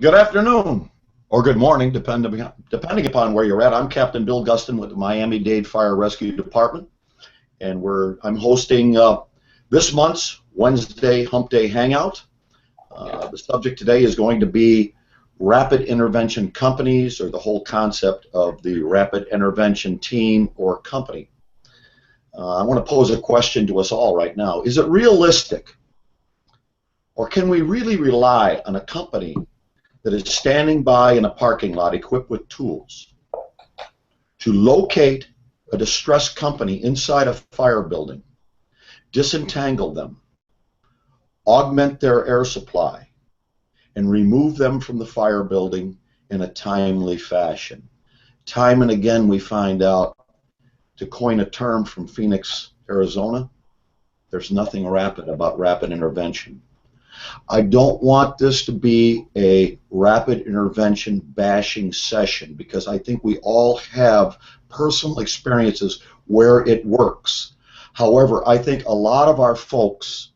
Good afternoon, or good morning, depending upon where you're at. I'm Captain Bill Gustin with the Miami-Dade Fire Rescue Department, and I'm hosting this month's Wednesday Humpday Hangout. The subject today is going to be rapid intervention companies, or the whole concept of the rapid intervention team or company. I want to pose a question to us all right now. Is it realistic, or can we really rely on a company that is standing by in a parking lot equipped with tools to locate a distressed company inside a fire building, disentangle them, augment their air supply, and remove them from the fire building in a timely fashion? Time and again we find out, to coin a term from Phoenix, Arizona, there's nothing rapid about rapid intervention. I don't want this to be a rapid intervention bashing session, because I think we all have personal experiences where it works. However, I think a lot of our folks,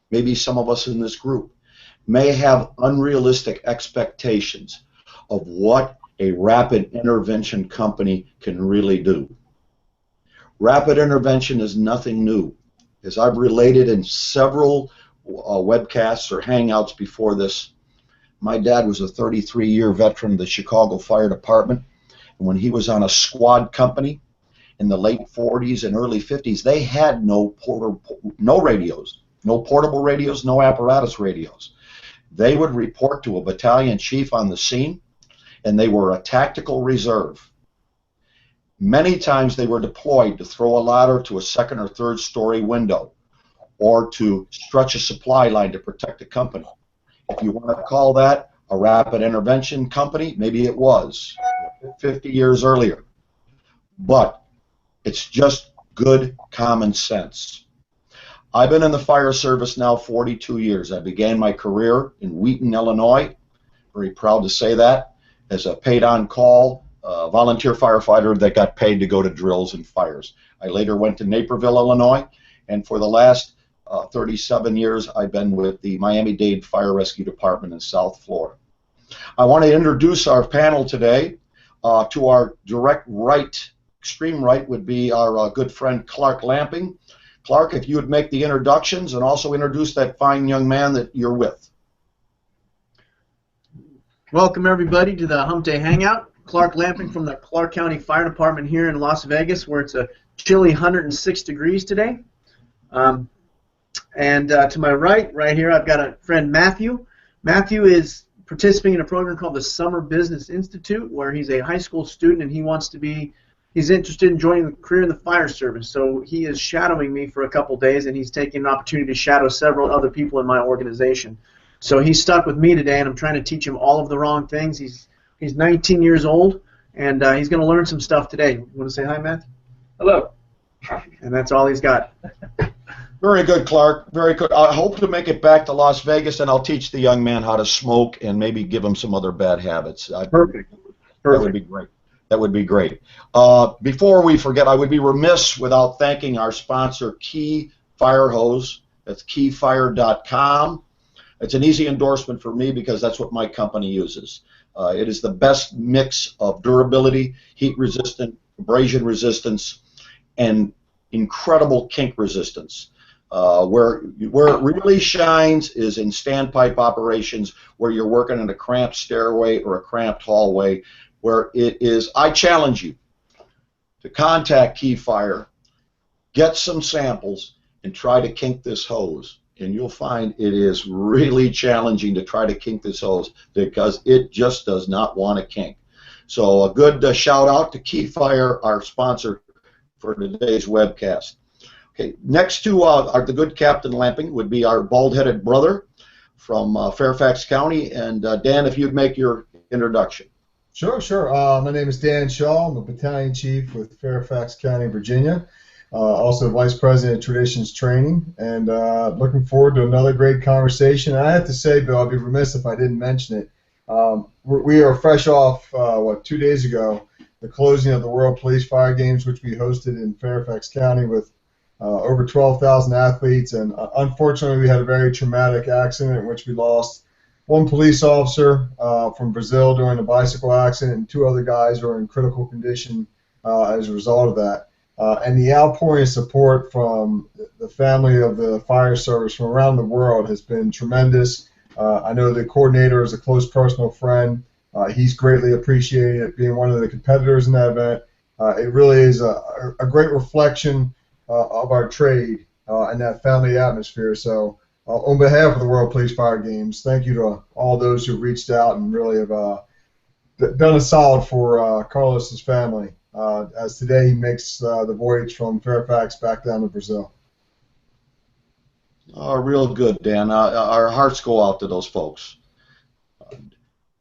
maybe some of us in this group, may have unrealistic expectations of what a rapid intervention company can really do. Rapid intervention is nothing new. As I've related in several webcasts or hangouts before this, my dad was a 33-year veteran of the Chicago Fire Department, and when he was on a squad company in the late 40s and early 50s, they had no radios, no portable radios, no apparatus radios. They would report to a battalion chief on the scene, and they were a tactical reserve. Many times they were deployed to throw a ladder to a second or third story window, or to stretch a supply line to protect a company. If you want to call that a rapid intervention company, maybe it was 50 years earlier. But it's just good common sense. I've been in the fire service now 42 years. I began my career in Wheaton, Illinois. Very proud to say that, as a paid-on-call volunteer firefighter that got paid to go to drills and fires. I later went to Naperville, Illinois, and for the last 37 years, I've been with the Miami-Dade Fire Rescue Department in South Florida. I want to introduce our panel today. To our direct right, extreme right, would be our good friend Clark Lamping. Clark, if you would make the introductions and also introduce that fine young man that you're with. Welcome everybody to the Humpday Hangout. Clark Lamping from the Clark County Fire Department here in Las Vegas, where it's a chilly 106 degrees today. To my right here, I've got a friend, Matthew. Matthew is participating in a program called the Summer Business Institute, where he's a high school student and he's interested in joining the career in the fire service. So he is shadowing me for a couple days, and he's taking an opportunity to shadow several other people in my organization. So he's stuck with me today, and I'm trying to teach him all of the wrong things. He's 19 years old, and he's going to learn some stuff today. You want to say hi, Matthew? Hello. And that's all he's got. Very good, Clark. Very good. I hope to make it back to Las Vegas, and I'll teach the young man how to smoke and maybe give him some other bad habits. Perfect. That would be great. That would be great. Before we forget, I would be remiss without thanking our sponsor, Key Fire Hose. That's keyfire.com. It's an easy endorsement for me because that's what my company uses. It is the best mix of durability, heat resistant, abrasion resistance, and incredible kink resistance. Where it really shines is in standpipe operations, where you're working in a cramped stairway or a cramped hallway, where it is. I challenge you to contact Key Fire, get some samples, and try to kink this hose. And you'll find it is really challenging to try to kink this hose, because it just does not want to kink. So a good shout out to Key Fire, our sponsor for today's webcast. Okay, next to the good Captain Lamping would be our bald-headed brother from Fairfax County. And Dan, if you'd make your introduction. Sure. My name is Dan Shaw. I'm a battalion chief with Fairfax County, Virginia. Also vice president of traditions training, and looking forward to another great conversation. And I have to say, Bill, I'd be remiss if I didn't mention it. We are fresh off 2 days ago, the closing of the World Police Fire Games, which we hosted in Fairfax County with over 12,000 athletes, and unfortunately we had a very traumatic accident in which we lost one police officer from Brazil during a bicycle accident, and 2 other guys were in critical condition as a result of that. And the outpouring of support from the family of the fire service from around the world has been tremendous. I know the coordinator is a close personal friend. He's greatly appreciated being one of the competitors in that event. It really is a great reflection of our trade and that family atmosphere. So on behalf of the World Police Fire Games, thank you to all those who reached out and really have done a solid for Carlos's family, as today he makes the voyage from Fairfax back down to Brazil. Real good, Dan. Our hearts go out to those folks.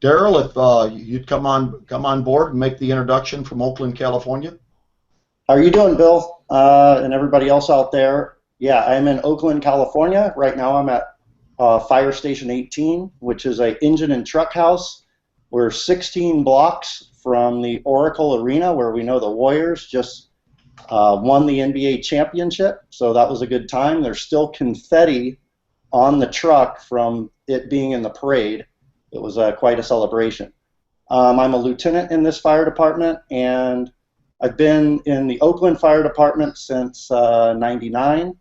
Daryl, if you'd come on board and make the introduction from Oakland, California. How are you doing, Bill, and everybody else out there? Yeah, I'm in Oakland, California. Right now I'm at Fire Station 18, which is an engine and truck house. We're 16 blocks from the Oracle Arena, where we know the Warriors just won the NBA championship, so that was a good time. There's still confetti on the truck from it being in the parade. It was quite a celebration. I'm a lieutenant in this fire department, and I've been in the Oakland Fire Department since '99,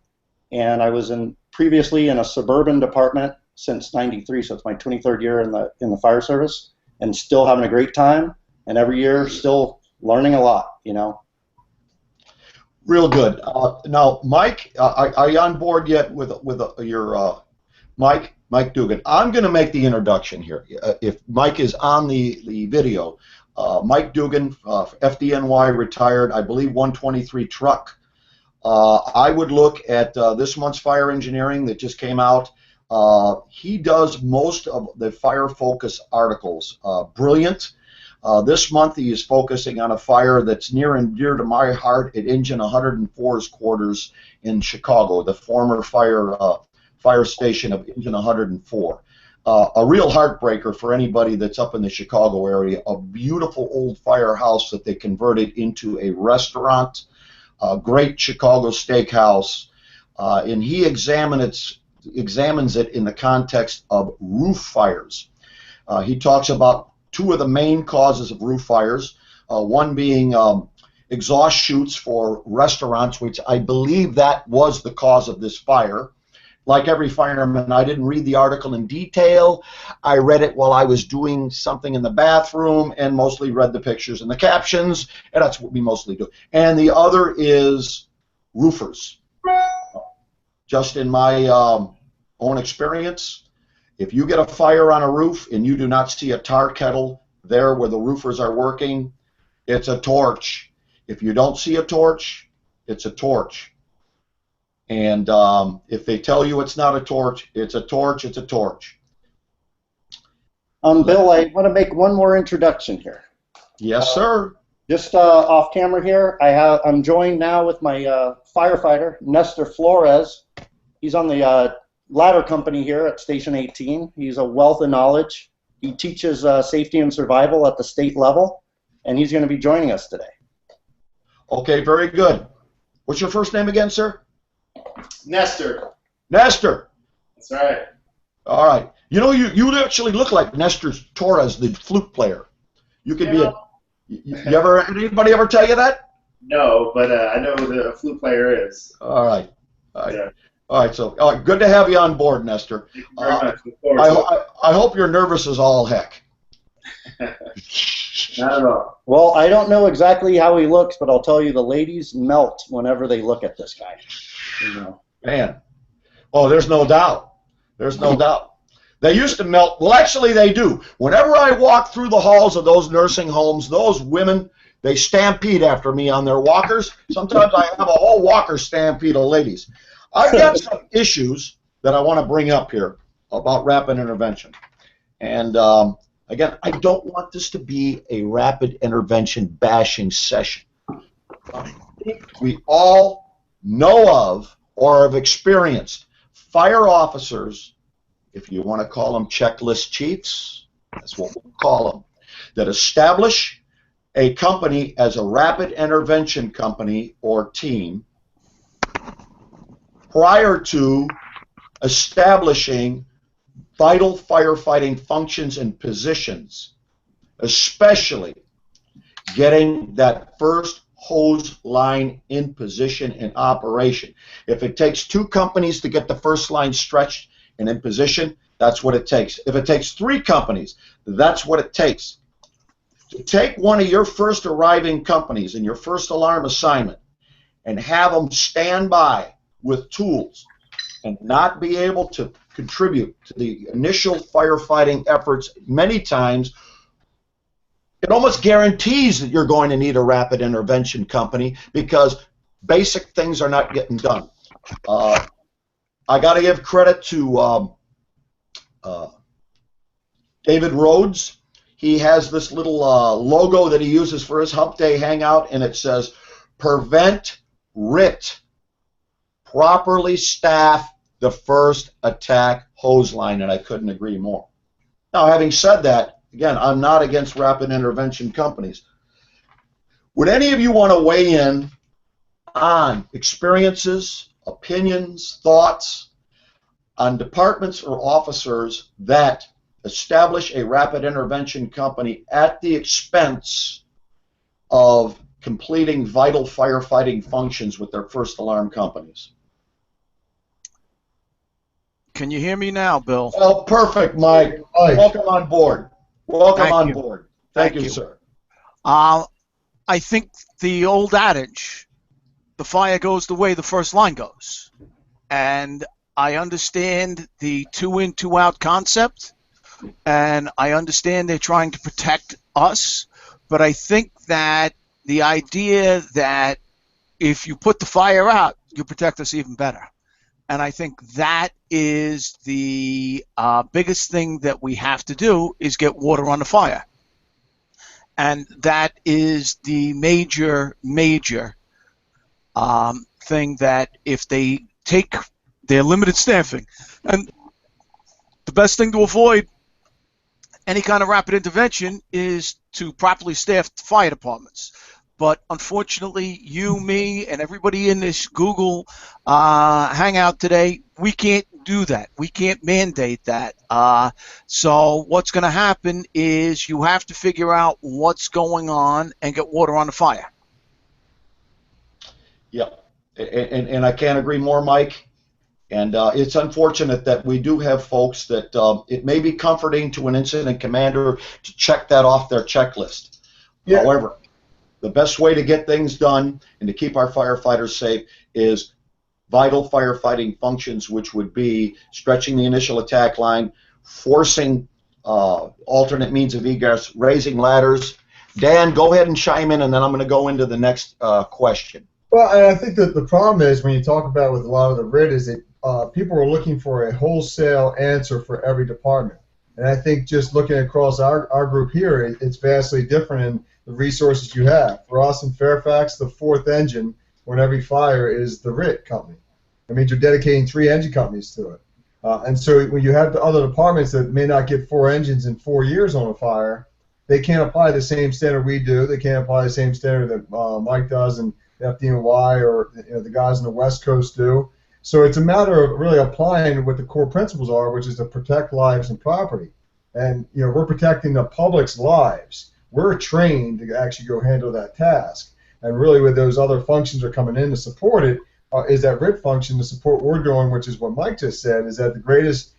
and I was previously in a suburban department since '93, so it's my 23rd year in the fire service, and still having a great time, and every year still learning a lot, you know. Real good. Now, Mike, are you on board yet with your Mike Dugan? I'm going to make the introduction here. If Mike is on the video, Mike Dugan, FDNY, retired, I believe 123 truck. I would look at this month's fire engineering that just came out. He does most of the fire focus articles. Brilliant. This month he is focusing on a fire that's near and dear to my heart at Engine 104's quarters in Chicago, the former fire station of Engine 104. A real heartbreaker for anybody that's up in the Chicago area. A beautiful old firehouse that they converted into a restaurant, a great Chicago steakhouse, and he examines it in the context of roof fires. He talks about 2 of the main causes of roof fires, one being exhaust chutes for restaurants, which I believe that was the cause of this fire. Like every fireman, I didn't read the article in detail. I read it while I was doing something in the bathroom and mostly read the pictures and the captions, and that's what we mostly do. And the other is roofers. Just in my own experience, if you get a fire on a roof and you do not see a tar kettle there where the roofers are working, it's a torch. If you don't see a torch, it's a torch. And if they tell you it's not a torch, it's a torch, it's a torch. Bill, I want to make one more introduction here. Yes, sir. Just off camera here, I'm joined now with my firefighter, Nestor Flores. He's on the ladder company here at Station 18. He's a wealth of knowledge. He teaches safety and survival at the state level, and he's going to be joining us today. Okay, very good. What's your first name again, sir? Nestor. Nestor. That's right. All right. You know, you actually look like Nestor Torres, the flute player. You could be anybody ever tell you that? No, but I know who the flute player is. All right. All right. Yeah. All right. So, good to have you on board, Nestor. Thank you very much. Look forward to it. I hope you're nervous as all heck. Not at all. Well, I don't know exactly how he looks, but I'll tell you the ladies melt whenever they look at this guy. You know. Man. Oh, there's no doubt. There's no doubt. They used to melt. Well, actually, they do. Whenever I walk through the halls of those nursing homes, those women, they stampede after me on their walkers. Sometimes I have a whole walker stampede of ladies. I've got some issues that I want to bring up here about rapid intervention. And, again, I don't want this to be a rapid intervention bashing session. I think we all know of or have experienced fire officers, if you want to call them checklist chiefs, that's what we'll call them, that establish a company as a rapid intervention company or team prior to establishing vital firefighting functions and positions, especially getting that first hose line in position and operation. If it takes 2 companies to get the first line stretched and in position, that's what it takes. If it takes 3 companies, that's what it takes. To take one of your first arriving companies in your first alarm assignment and have them stand by with tools and not be able to contribute to the initial firefighting efforts many times, it almost guarantees that you're going to need a rapid intervention company because basic things are not getting done. I got to give credit to David Rhodes. He has this little logo that he uses for his Humpday Hangout, and it says, "Prevent RIT. Properly staff the first attack hose line," and I couldn't agree more. Now, having said that, again, I'm not against rapid intervention companies. Would any of you want to weigh in on experiences, opinions, thoughts on departments or officers that establish a rapid intervention company at the expense of completing vital firefighting functions with their first alarm companies? Can you hear me now, Bill? Oh, perfect, Mike. Welcome on board. Welcome on board. Thank you, sir. I think the old adage, the fire goes the way the first line goes. And I understand the 2 in, 2 out concept, and I understand they're trying to protect us, but I think that the idea that if you put the fire out, you protect us even better. And I think that is the biggest thing that we have to do is get water on the fire. And that is the major thing that if they take their limited staffing, and the best thing to avoid any kind of rapid intervention is to properly staff fire departments. But unfortunately, you, me, and everybody in this Google Hangout today, we can't do that. We can't mandate that. So what's going to happen is you have to figure out what's going on and get water on the fire. Yep, and I can't agree more, Mike. And it's unfortunate that we do have folks that it may be comforting to an incident commander to check that off their checklist. Yeah. However, the best way to get things done and to keep our firefighters safe is vital firefighting functions, which would be stretching the initial attack line, forcing alternate means of egress, raising ladders. Dan, go ahead and chime in, and then I'm going to go into the next question. Well, and I think that the problem is when you talk about with a lot of the RIT is that people are looking for a wholesale answer for every department. And I think just looking across our group here, it's vastly different in the resources you have. For us in Fairfax, the 4th engine on every fire is the RIT company. That means you're dedicating 3 engine companies to it. And so when you have the other departments that may not get 4 engines in 4 years on a fire, they can't apply the same standard we do. They can't apply the same standard that Mike does and FDNY or the guys on the West Coast do. So it's a matter of really applying what the core principles are, which is to protect lives and property. And we're protecting the public's lives. We're trained to actually go handle that task. And really, with those other functions are coming in to support it, is that RIT function to support what we're doing, which is what Mike just said, is that the greatest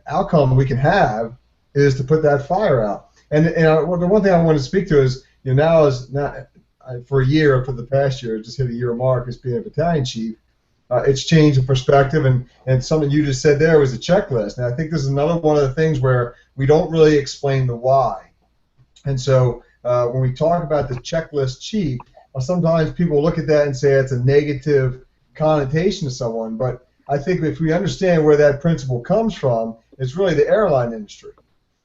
outcome we can have is to put that fire out. And the one thing I want to speak to is, now is not for a year, for the past year, just hit a year mark as being a battalion chief. It's changed the perspective, and something you just said there was a checklist. And I think this is another one of the things where we don't really explain the why. And so when we talk about the checklist chief, sometimes people look at that and say it's a negative connotation to someone. But I think if we understand where that principle comes from, it's really the airline industry.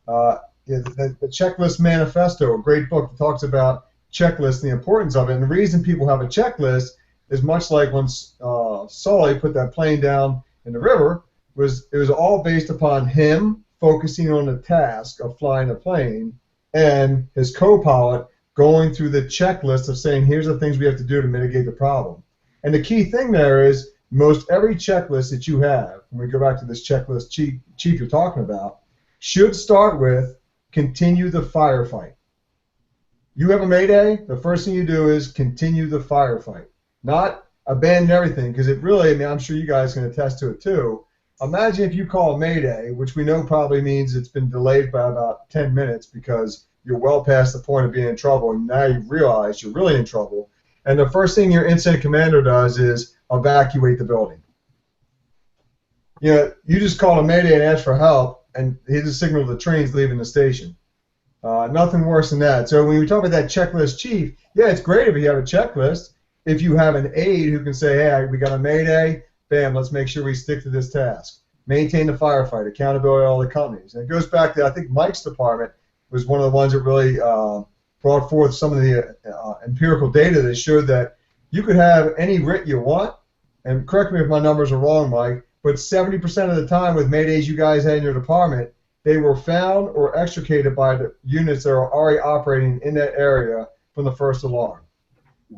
The Checklist Manifesto, a great book that talks about checklists and the importance of it. And the reason people have a checklist is much like when Sully put that plane down in the river, it was all based upon him focusing on the task of flying a plane and his co-pilot going through the checklist of saying, here's the things we have to do to mitigate the problem. And the key thing there is most every checklist that you have, when we go back to this checklist chief you're talking about, should start with continue the firefight. You have a Mayday, the first thing you do is continue the firefight. Not abandon everything, because it really, I mean, I'm sure you guys can attest to it too. Imagine if you call a Mayday, which we know probably means it's been delayed by about 10 minutes because you're well past the point of being in trouble, and now you realize you're really in trouble. And the first thing your incident commander does is evacuate the building. You know, you just call a Mayday and ask for help, and he just signaled the train's leaving the station. Nothing worse than that. So when we talk about that checklist chief, yeah, it's great if you have a checklist. If you have an aide who can say, hey, we got a Mayday, bam, let's make sure we stick to this task. Maintain the firefight, accountability to all the companies. And it goes back to, I think Mike's department was one of the ones that really brought forth some of the empirical data that showed that you could have any RIT you want, and correct me if my numbers are wrong, Mike, but 70% of the time with Maydays you guys had in your department, they were found or extricated by the units that are already operating in that area from the first alarm.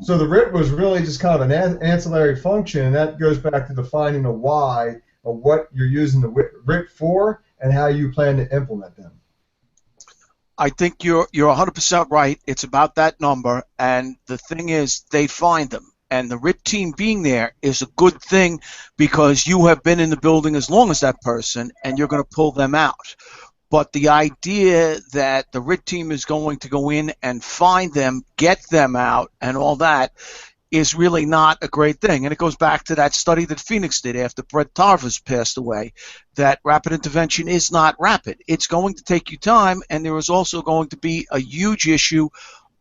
So the RIT was really just kind of an ancillary function, and that goes back to defining the why of what you're using the RIT for and how you plan to implement them. I think you're 100% right. It's about that number, and the thing is, they find them. And the RIT team being there is a good thing because you have been in the building as long as that person, and you're going to pull them out. But the idea that the RIT team is going to go in and find them, get them out, and all that is really not a great thing. And it goes back to that study that Phoenix did after Brett Tarvas passed away, that rapid intervention is not rapid. It's going to take you time, and there is also going to be a huge issue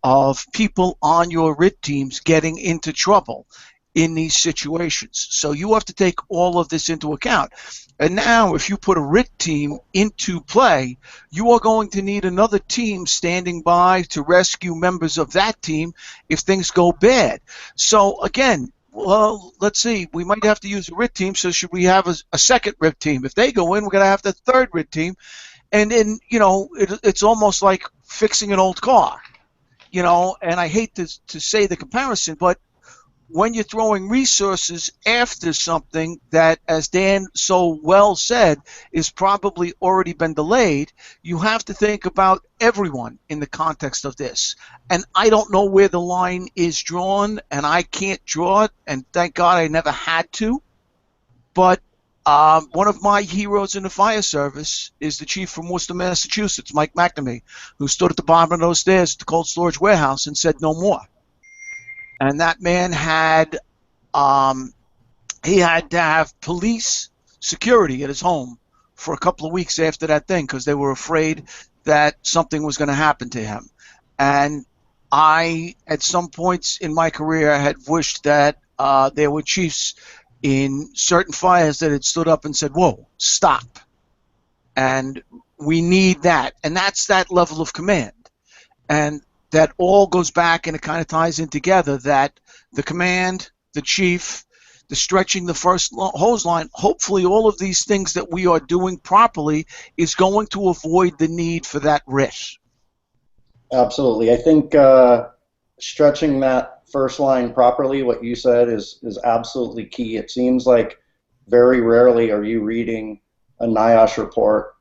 of people on your RIT teams getting into trouble in these situations. So you have to take all of this into account. And now if you put a RIT team into play, you are going to need another team standing by to rescue members of that team if things go bad. So again, well, let's see, we might have to use a RIT team, so should we have a second RIT team? If they go in, we're going to have the third RIT team. And then, you know, it's almost like fixing an old car. You know, and I hate to say the comparison, but when you're throwing resources after something that, as Dan so well said, is probably already been delayed, you have to think about everyone in the context of this. And I don't know where the line is drawn, and I can't draw it, and thank God I never had to. But one of my heroes in the fire service is the chief from Worcester, Massachusetts, Mike McNamee, who stood at the bottom of those stairs at the cold storage warehouse and said no more. And that man had he had to have police security at his home for a couple of weeks after that thing because they were afraid that something was going to happen to him. And I, at some points in my career, had wished that there were chiefs in certain fires that had stood up and said, whoa, stop. And we need that. And that's that level of command. And that all goes back and it kind of ties in together, that the command, the chief, the stretching the first hose line, hopefully all of these things that we are doing properly is going to avoid the need for that risk. Absolutely. I think stretching that first line properly, what you said, is absolutely key. It seems like very rarely are you reading a NIOSH report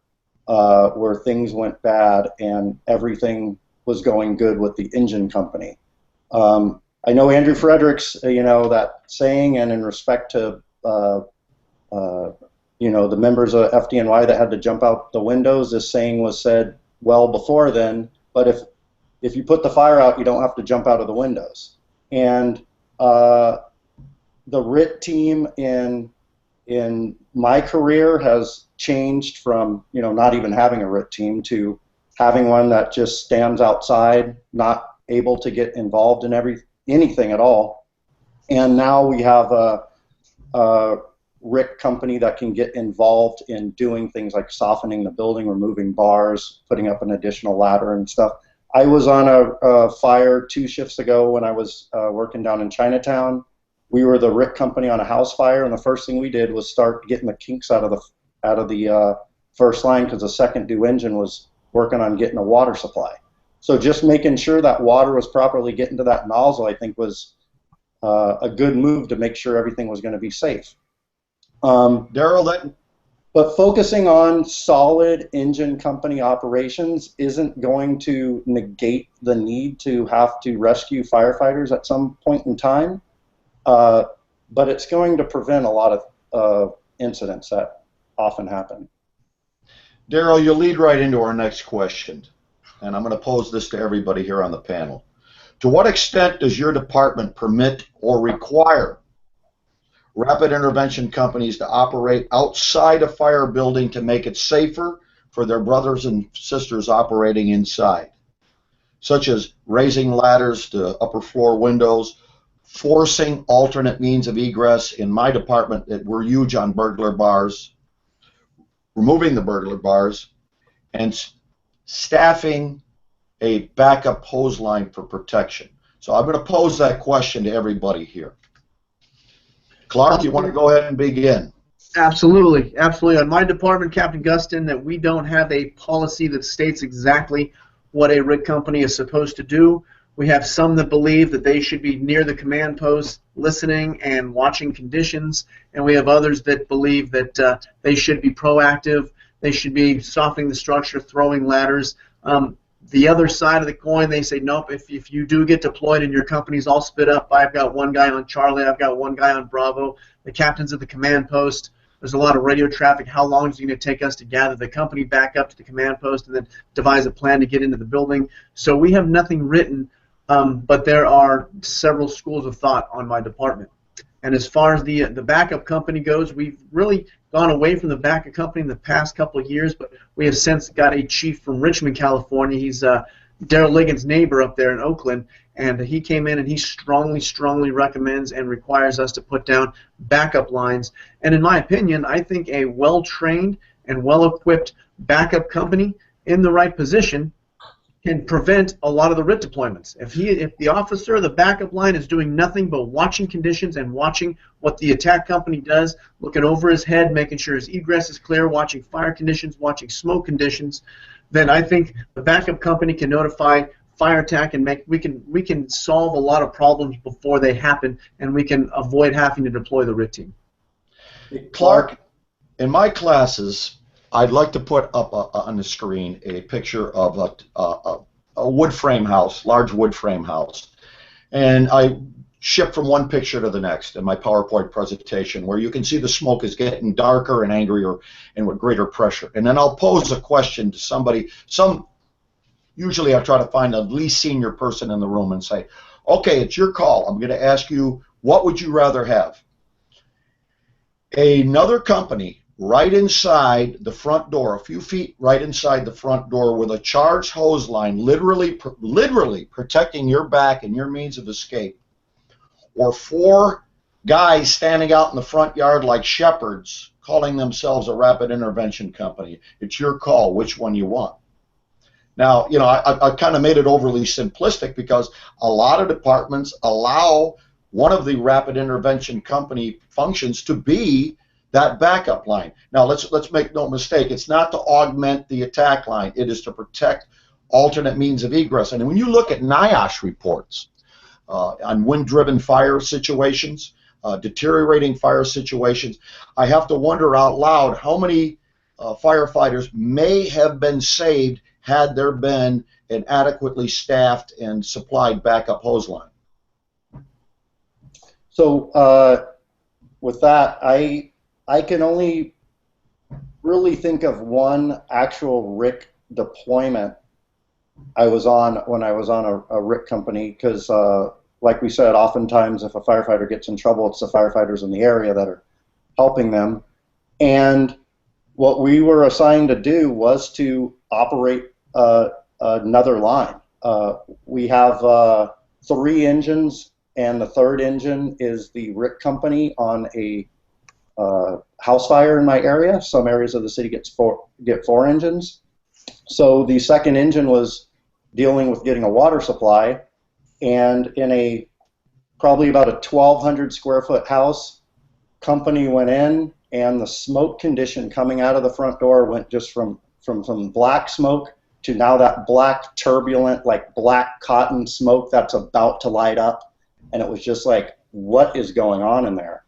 where things went bad and everything was going good with the engine company. I know Andrew Fredericks, you know, that saying, and in respect to you know, the members of FDNY that had to jump out the windows, this saying was said well before then, but if you put the fire out, you don't have to jump out of the windows. And the RIT team in my career has changed from, you know, not even having a RIT team to having one that just stands outside, not able to get involved in anything at all. And now we have a RIC company that can get involved in doing things like softening the building, removing bars, putting up an additional ladder and stuff. I was on a fire 2 shifts ago when I was working down in Chinatown. We were the RIC company on a house fire, and the first thing we did was start getting the kinks out of the first line because the second due engine was working on getting a water supply. So just making sure that water was properly getting to that nozzle, I think, was a good move to make sure everything was going to be safe. Daryl, that But focusing on solid engine company operations isn't going to negate the need to have to rescue firefighters at some point in time, but it's going to prevent a lot of incidents that often happen. Daryl, you lead right into our next question, and I'm going to pose this to everybody here on the panel. To what extent does your department permit or require rapid intervention companies to operate outside a fire building to make it safer for their brothers and sisters operating inside, such as raising ladders to upper floor windows, forcing alternate means of egress? In my department, we're huge on burglar bars, removing the burglar bars, and staffing a backup hose line for protection. So I'm going to pose that question to everybody here. Clark, you want to go ahead and begin? Absolutely, absolutely. On my department, Captain Gustin, that we don't have a policy that states exactly what a RIC company is supposed to do. We have some that believe that they should be near the command post, listening and watching conditions, and we have others that believe that they should be proactive. They should be softening the structure, throwing ladders. The other side of the coin, they say, nope, if you do get deployed and your company's all split up, I've got one guy on Charlie, I've got one guy on Bravo, the captain's at the command post, there's a lot of radio traffic, how long is it going to take us to gather the company back up to the command post and then devise a plan to get into the building? So we have nothing written, but there are several schools of thought on my department. And as far as the backup company goes, we've really gone away from the backup company in the past couple of years, but we have since got a chief from Richmond, California. He's Daryl Ligon's neighbor up there in Oakland, and he came in and he strongly recommends and requires us to put down backup lines. And in my opinion, I think a well-trained and well-equipped backup company in the right position can prevent a lot of the RIT deployments. If the officer, the backup line, is doing nothing but watching conditions and watching what the attack company does, looking over his head, making sure his egress is clear, watching fire conditions, watching smoke conditions, then I think the backup company can notify fire attack and we can solve a lot of problems before they happen, and we can avoid having to deploy the RIT team. Clark, in my classes, I'd like to put up on the screen a picture of a wood frame house, large wood frame house. And I ship from one picture to the next in my PowerPoint presentation, where you can see the smoke is getting darker and angrier and with greater pressure. And then I'll pose a question to somebody. Usually I try to find the least senior person in the room and say, okay, it's your call. I'm going to ask you, what would you rather have? Another company right inside the front door, a few feet right inside the front door, with a charged hose line literally protecting your back and your means of escape, or 4 guys standing out in the front yard like shepherds calling themselves a rapid intervention company. It's your call which one you want. Now, you know, I kind of made it overly simplistic because a lot of departments allow one of the rapid intervention company functions to be that backup line. Now, let's make no mistake. It's not to augment the attack line. It is to protect alternate means of egress. And when you look at NIOSH reports on wind-driven fire situations, deteriorating fire situations, I have to wonder out loud how many firefighters may have been saved had there been an adequately staffed and supplied backup hose line. So with that, I can only really think of one actual RIC deployment I was on when I was on a RIC company, because like we said, oftentimes if a firefighter gets in trouble, it's the firefighters in the area that are helping them. And what we were assigned to do was to operate another line. We have 3 engines, and the 3rd engine is the RIC company on a house fire in my area. Some areas of the city get 4 engines. So the 2nd engine was dealing with getting a water supply, and in a probably about a 1,200 square foot house, company went in, and the smoke condition coming out of the front door went just from black smoke to now that black turbulent, like black cotton smoke that's about to light up, and it was just like, what is going on in there?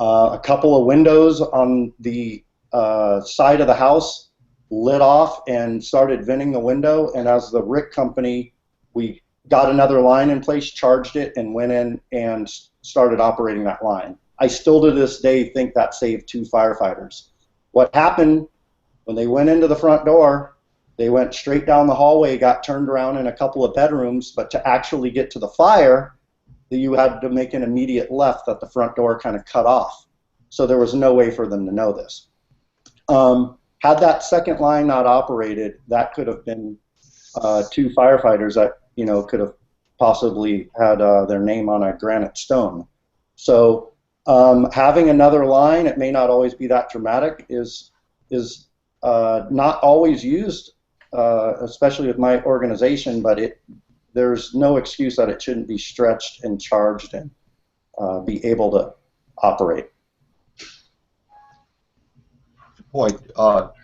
A couple of windows on the side of the house lit off and started venting the window, and as the RIC company, we got another line in place, charged it, and went in and started operating that line. I still to this day think that saved 2 firefighters. What happened when they went into the front door, they went straight down the hallway, got turned around in a couple of bedrooms, but to actually get to the fire, you had to make an immediate left that the front door kind of cut off. So there was no way for them to know this. Had that second line not operated, that could have been 2 firefighters that could have possibly had their name on a granite stone. So having another line, it may not always be that dramatic, is not always used, especially with my organization, but there's no excuse that it shouldn't be stretched and charged and be able to operate. Boy,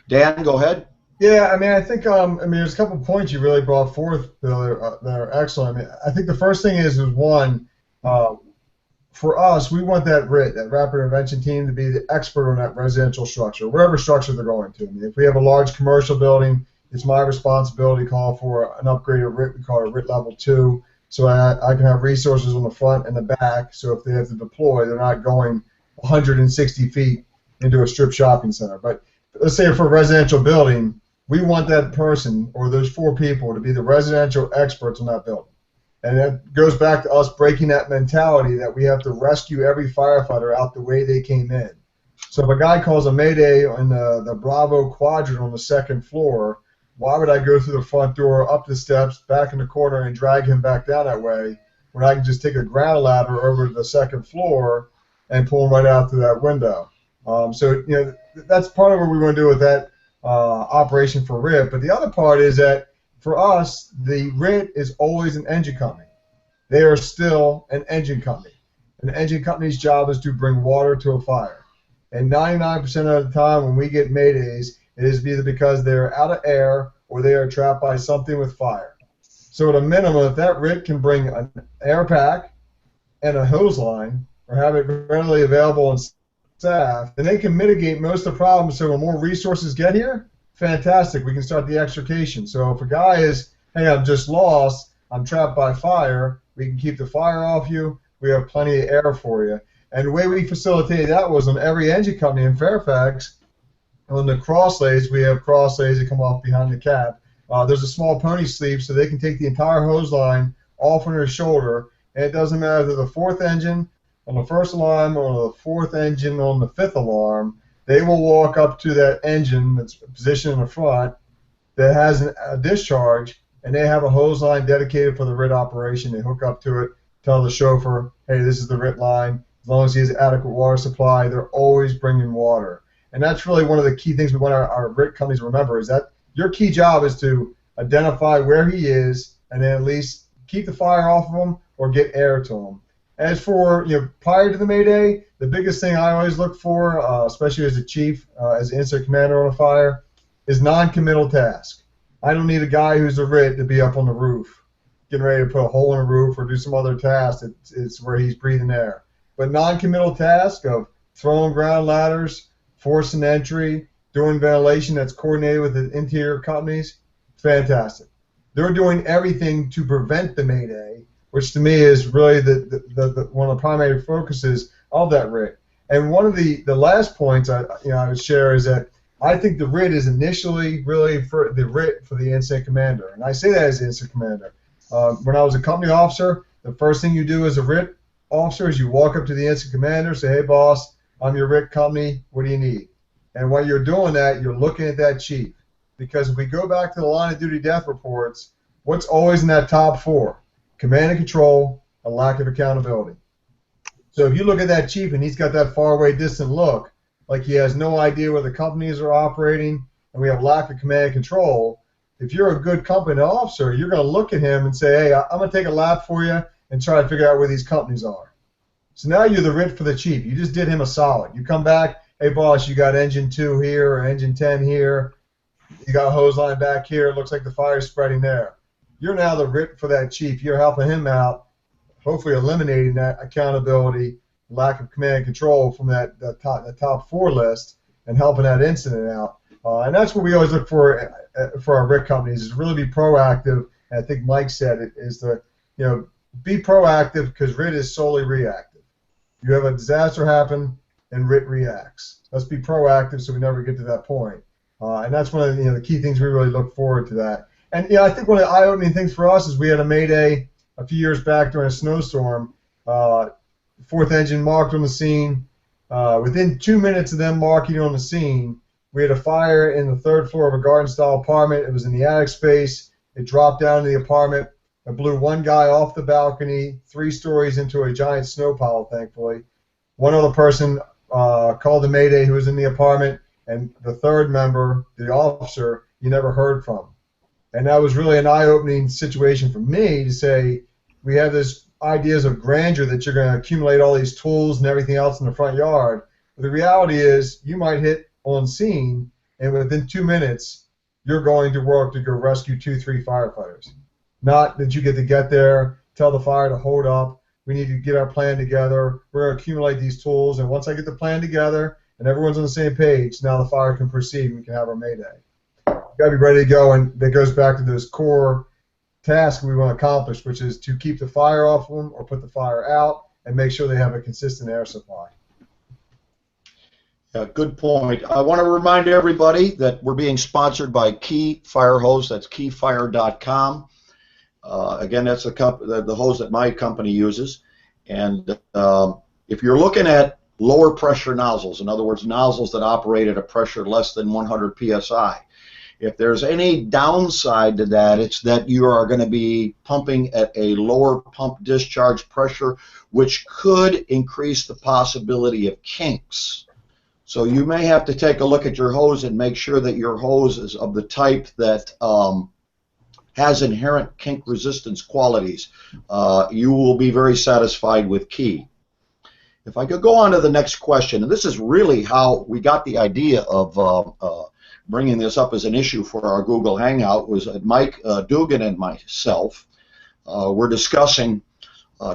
Dan, go ahead. Yeah, I mean, I think there's a couple points you really brought forth, Bill, that are excellent. I mean, I think the first thing is one, for us, we want that RIT, that Rapid Intervention Team, to be the expert on that residential structure, wherever structure they're going to. I mean, if we have a large commercial building, it's my responsibility to call for an upgraded RIT. We call it RIT level 2, so I can have resources on the front and the back, so if they have to deploy, they're not going 160 feet into a strip shopping center. But let's say for a residential building, we want that person or those 4 people to be the residential experts on that building. And that goes back to us breaking that mentality that we have to rescue every firefighter out the way they came in. So if a guy calls a Mayday on the Bravo quadrant on the 2nd floor, why would I go through the front door, up the steps, back in the corner, and drag him back down that way when I can just take a ground ladder over to the 2nd floor and pull him right out through that window? So that's part of what we want to do with that operation for RIT. But the other part is that for us, the RIT is always an engine company. They are still an engine company. An engine company's job is to bring water to a fire. And 99% of the time when we get Maydays, it is either because they're out of air or they are trapped by something with fire. So at a minimum, if that RIT can bring an air pack and a hose line or have it readily available and staff, then they can mitigate most of the problems. So when more resources get here, fantastic, we can start the extrication. So if a guy is, hey, I'm just lost, I'm trapped by fire, we can keep the fire off you, we have plenty of air for you. And the way we facilitated that was on every engine company in Fairfax, on the crosslays, we have crosslays that come off behind the cab. There's a small pony sleeve so they can take the entire hose line off on their shoulder, and it doesn't matter if they're the 4th engine on the 1st alarm or the 4th engine on the 5th alarm. They will walk up to that engine that's positioned in the front that has a discharge, and they have a hose line dedicated for the RIT operation. They hook up to it, tell the chauffeur, hey, this is the RIT line. As long as he has adequate water supply, they're always bringing water. And that's really one of the key things we want our RIT companies to remember, is that your key job is to identify where he is and then at least keep the fire off of him or get air to him. As for, prior to the Mayday, the biggest thing I always look for, especially as a chief, as an incident commander on a fire, is non-committal task. I don't need a guy who's a RIT to be up on the roof, getting ready to put a hole in the roof or do some other task. It's where he's breathing air. But non-committal task of throwing ground ladders, forcing entry, doing ventilation that's coordinated with the interior companies, fantastic. They're doing everything to prevent the Mayday, which to me is really one of the primary focuses of that RIT. And one of the last points I would share is that I think the RIT is initially really for the RIT for the incident commander. And I say that as the incident commander. When I was a company officer, the first thing you do as a RIT officer is you walk up to the incident commander, say, hey boss, I'm your RIT company, what do you need? And while you're doing that, you're looking at that chief. Because if we go back to the line of duty death reports, what's always in that top 4? Command and control, a lack of accountability. So if you look at that chief and he's got that far away distant look, like he has no idea where the companies are operating, and we have lack of command and control, if you're a good company officer, you're going to look at him and say, hey, I'm going to take a lap for you and try to figure out where these companies are. So now you're the RIT for the chief. You just did him a solid. You come back, hey boss, you got engine 2 here or engine 10 here. You got a hose line back here. It looks like the fire's spreading there. You're now the RIT for that chief. You're helping him out, hopefully eliminating that accountability lack of command and control from that top 4 list and helping that incident out. And that's what we always look for our RIC companies, is really be proactive. And I think Mike said it, is to be proactive, because RIT is solely reactive. You have a disaster happen and RIT reacts. Let's be proactive so we never get to that point. And that's one of the key things we really look forward to that. And I think one of the eye-opening things for us is we had a Mayday a few years back during a snowstorm. 4th engine marked on the scene. Within 2 minutes of them marking on the scene, we had a fire in the 3rd floor of a garden-style apartment. It was in the attic space. It dropped down to the apartment. It blew one guy off the balcony 3 stories into a giant snow pile, thankfully. One other person called the Mayday who was in the apartment, and the 3rd member, the officer, you never heard from. And that was really an eye-opening situation for me to say, we have this ideas of grandeur that you're going to accumulate all these tools and everything else in the front yard. But the reality is you might hit on scene, and within 2 minutes, you're going to work to go rescue 2-3 firefighters. Not that you get there, tell the fire to hold up. We need to get our plan together. We're going to accumulate these tools, and once I get the plan together and everyone's on the same page, now the fire can proceed and we can have our Mayday. We've got to be ready to go, and that goes back to those core tasks we want to accomplish, which is to keep the fire off them or put the fire out and make sure they have a consistent air supply. Yeah, good point. I want to remind everybody that we're being sponsored by Key Fire Hose. That's keyfire.com. Again, that's the hose that my company uses. And if you're looking at lower pressure nozzles, in other words, nozzles that operate at a pressure less than 100 psi, if there's any downside to that, it's that you are going to be pumping at a lower pump discharge pressure, which could increase the possibility of kinks. So you may have to take a look at your hose and make sure that your hose is of the type that has inherent kink resistance qualities. You will be very satisfied with Key. If I could go on to the next question, and this is really how we got the idea of bringing this up as an issue for our Google Hangout, was that Mike Dugan and myself were discussing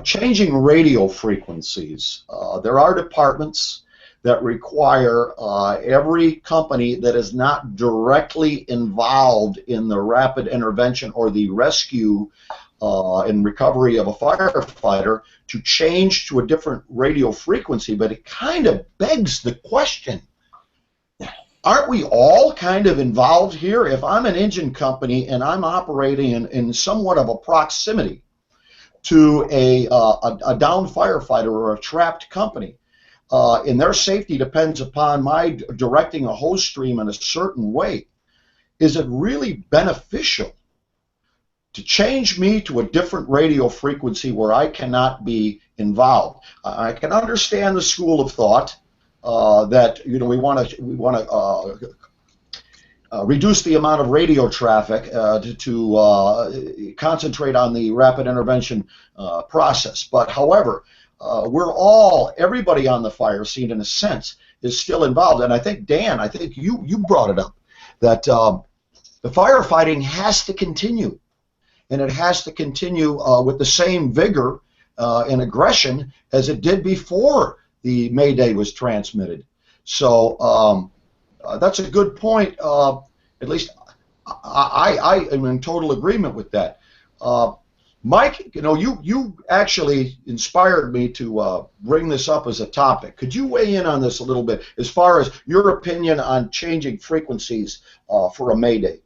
changing radio frequencies. There are departments that require every company that is not directly involved in the rapid intervention or the rescue and recovery of a firefighter to change to a different radio frequency. But it kind of begs the question, aren't we all kind of involved here? If I'm an engine company and I'm operating in somewhat of a proximity to a downed firefighter or a trapped company, and their safety depends upon my directing a hose stream in a certain way, is it really beneficial to change me to a different radio frequency where I cannot be involved? I can understand the school of thought that we want to reduce the amount of radio traffic to concentrate on the rapid intervention process. But however, everybody on the fire scene, in a sense, is still involved. And I think, Dan, you brought it up, that the firefighting has to continue. And it has to continue with the same vigor and aggression as it did before the Mayday was transmitted. So that's a good point. At least I am in total agreement with that. Mike, you actually inspired me to bring this up as a topic. Could you weigh in on this a little bit as far as your opinion on changing frequencies for a Mayday?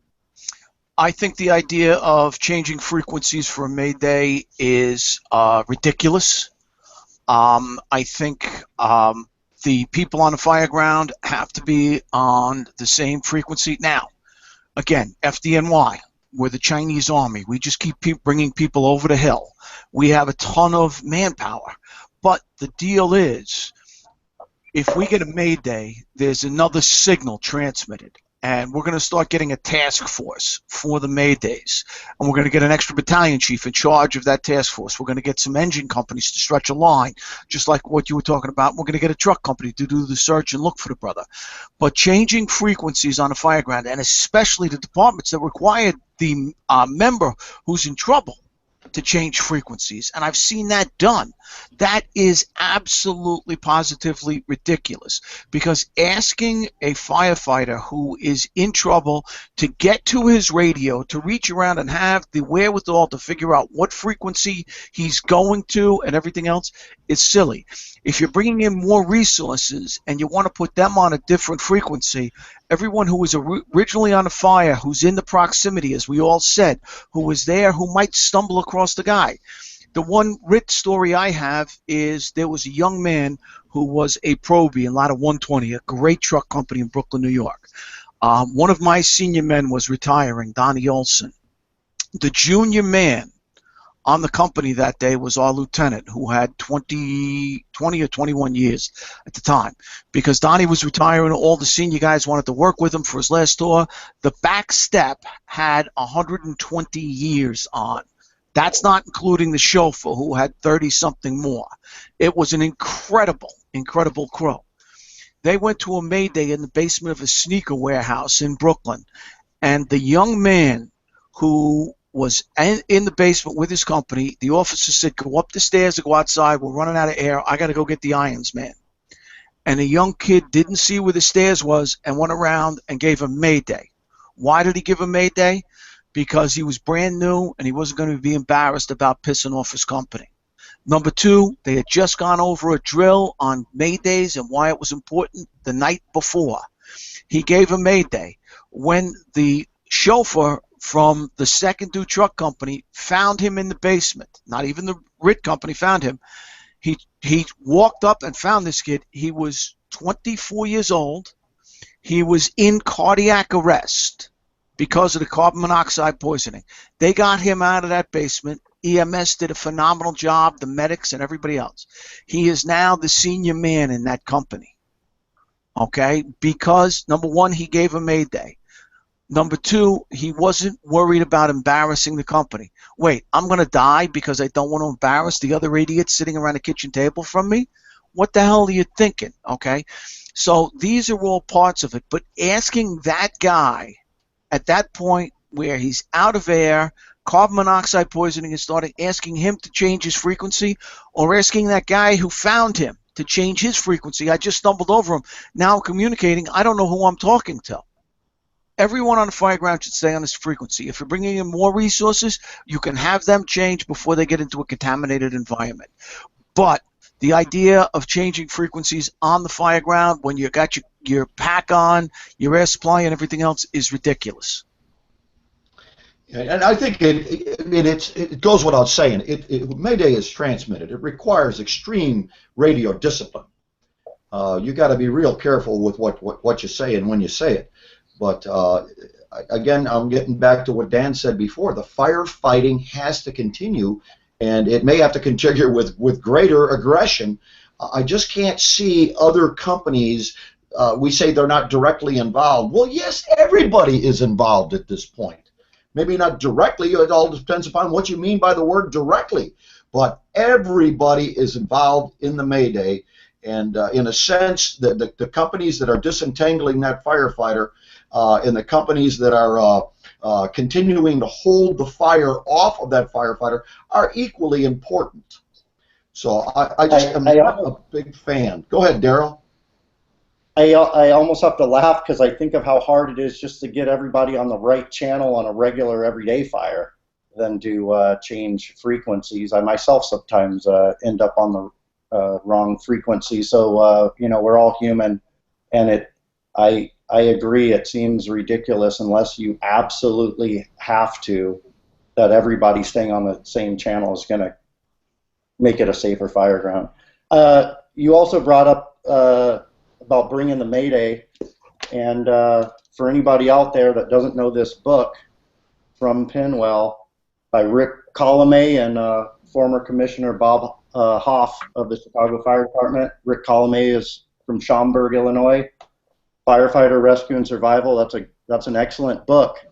I think the idea of changing frequencies for a Mayday is ridiculous. I think the people on the fire ground have to be on the same frequency. Now, again, FDNY, we're the Chinese army. We just keep bringing people over the hill. We have a ton of manpower. But the deal is, if we get a Mayday, there's another signal transmitted. And we're going to start getting a task force for the Maydays. And we're going to get an extra battalion chief in charge of that task force. We're going to get some engine companies to stretch a line, just like what you were talking about. We're going to get a truck company to do the search and look for the brother. But changing frequencies on the fire ground, and especially the departments that require the member who's in trouble, to change frequencies, and I've seen that done. That is absolutely positively ridiculous, because asking a firefighter who is in trouble to get to his radio, to reach around and have the wherewithal to figure out what frequency he's going to and everything else is silly. If you're bringing in more resources and you want to put them on a different frequency, everyone who was originally on a fire, who's in the proximity, as we all said, who was there, who might stumble across the guy. The one RIC story I have is there was a young man who was a probie in Lot of 120, a great truck company in Brooklyn, New York. One of my senior men was retiring, Donnie Olson. The junior man on the company that day was our lieutenant, who had 20 or 21 years at the time. Because Donnie was retiring, all the senior guys wanted to work with him for his last tour. The back step had 120 years on. That's not including the chauffeur, who had 30-something more. It was an incredible, incredible crew. They went to a Mayday in the basement of a sneaker warehouse in Brooklyn, and the young man who was in the basement with his company, the officer said, go up the stairs or go outside. We're running out of air. I got to go get the irons, man. And the young kid didn't see where the stairs was and went around and gave him Mayday. Why did he give him Mayday? Because he was brand new and he wasn't going to be embarrassed about pissing off his company. Number two, they had just gone over a drill on Maydays and why it was important the night before. He gave him Mayday. When the chauffeur from the second due truck company found him in the basement, not even the RIC company found him, he walked up and found this kid. He was 24 years old. He was in cardiac arrest because of the carbon monoxide poisoning. They got him out of that basement. EMS did a phenomenal job, the medics and everybody else. He is now the senior man in that company, okay, because, number one, he gave a Mayday. Number two, he wasn't worried about embarrassing the company. Wait, I'm going to die because I don't want to embarrass the other idiots sitting around the kitchen table from me? What the hell are you thinking, okay? So these are all parts of it. But asking that guy at that point where he's out of air, carbon monoxide poisoning is starting, asking him to change his frequency, or asking that guy who found him to change his frequency. I just stumbled over him. Now I'm communicating. I don't know who I'm talking to. Everyone on the fire ground should stay on this frequency. If you're bringing in more resources, you can have them change before they get into a contaminated environment. But the idea of changing frequencies on the fire ground when you got your pack on, your air supply, and everything else is ridiculous. And I think it goes without saying. Mayday is transmitted. It requires extreme radio discipline. You got to be real careful with what you say and when you say it. But again, I'm getting back to what Dan said before. The firefighting has to continue, and it may have to continue with greater aggression. I just can't see other companies. We say they're not directly involved. Well, yes, everybody is involved at this point. Maybe not directly. It all depends upon what you mean by the word directly. But everybody is involved in the Mayday. And in a sense, the companies that are disentangling that firefighter and the companies that are continuing to hold the fire off of that firefighter are equally important. So I'm a big fan. Go ahead, Daryl. I almost have to laugh because I think of how hard it is just to get everybody on the right channel on a regular everyday fire than to change frequencies. I myself sometimes end up on the wrong frequency. So we're all human, and I agree. It seems ridiculous unless you absolutely have to, that everybody staying on the same channel is going to make it a safer fire ground. You also brought up about bringing the Mayday, and for anybody out there that doesn't know this book from Pinwell by RIC and former Commissioner Bob Hoff of the Chicago Fire Department. RIC is from Schaumburg, Illinois. Firefighter Rescue and Survival. That's an excellent book,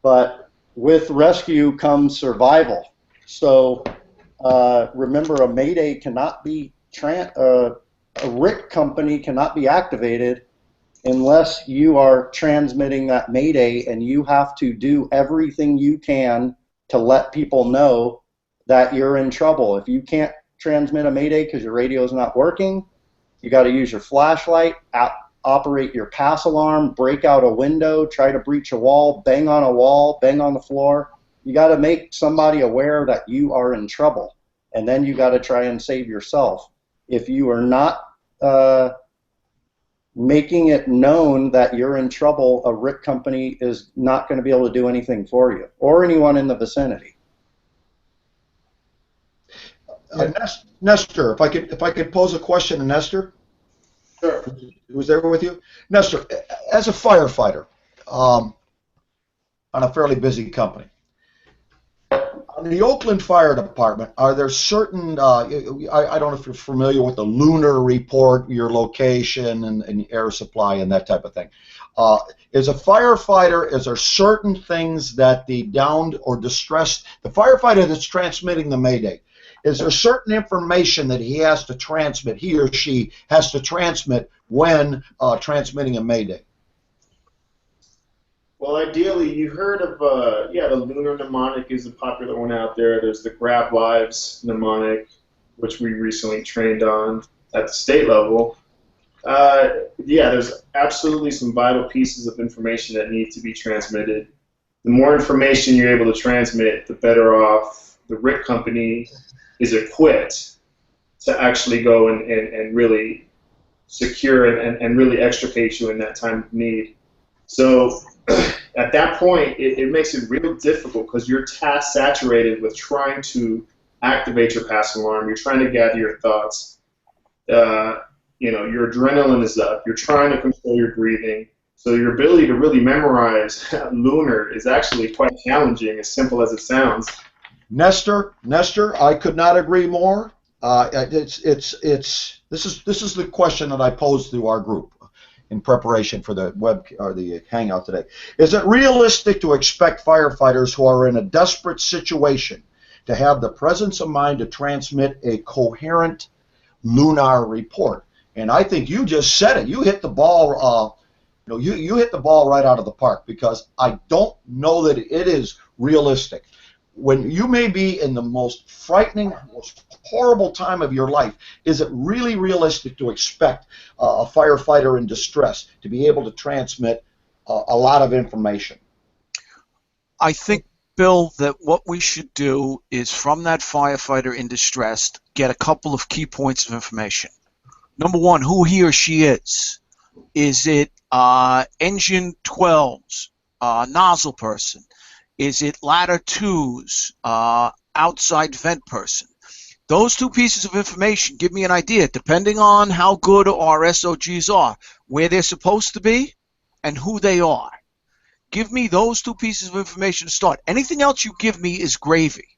but with rescue comes survival. So remember, a Mayday cannot be a RIC company cannot be activated unless you are transmitting that Mayday, and you have to do everything you can to let people know that you're in trouble. If you can't transmit a Mayday because your radio is not working, you got to use your flashlight, operate your pass alarm, break out a window, try to breach a wall, bang on a wall, bang on the floor. You got to make somebody aware that you are in trouble, and then you got to try and save yourself. If you are not making it known that you're in trouble, a RIC company is not going to be able to do anything for you or anyone in the vicinity. Nestor, if I could pose a question to Nestor. Sure. Who's there with you? Nestor, as a firefighter on a fairly busy company, on the Oakland Fire Department, are there certain, I don't know if you're familiar with the lunar report, your location and air supply and that type of thing. As a firefighter, is there certain things that the downed or distressed, the firefighter that's transmitting the Mayday, is there certain information that he has to transmit, he or she has to transmit when transmitting a Mayday? Well, ideally, you heard of, the lunar mnemonic is a popular one out there. There's the Grab Lives mnemonic, which we recently trained on at the state level. There's absolutely some vital pieces of information that need to be transmitted. The more information you're able to transmit, the better off the RIC company is equipped to actually go and really secure and really extricate you in that time of need. So at that point, it makes it real difficult because you're task saturated with trying to activate your pass alarm. You're trying to gather your thoughts. Your adrenaline is up. You're trying to control your breathing. So your ability to really memorize lunar is actually quite challenging, as simple as it sounds. Nestor, I could not agree more. This is the question that I posed to our group in preparation for the the Hangout today. Is it realistic to expect firefighters who are in a desperate situation to have the presence of mind to transmit a coherent lunar report? And I think you just said it. You hit the ball. You hit the ball right out of the park, because I don't know that it is realistic. When you may be in the most frightening, most horrible time of your life, is it really realistic to expect a firefighter in distress to be able to transmit a lot of information? I think, Bill, that what we should do is, from that firefighter in distress, get a couple of key points of information. Number one, who he or she is. Is it engine 12's nozzle person? Is it ladder 2's outside vent person? Those two pieces of information give me an idea, depending on how good our SOGs are, where they're supposed to be and who they are. Give me those two pieces of information to start. Anything else you give me is gravy.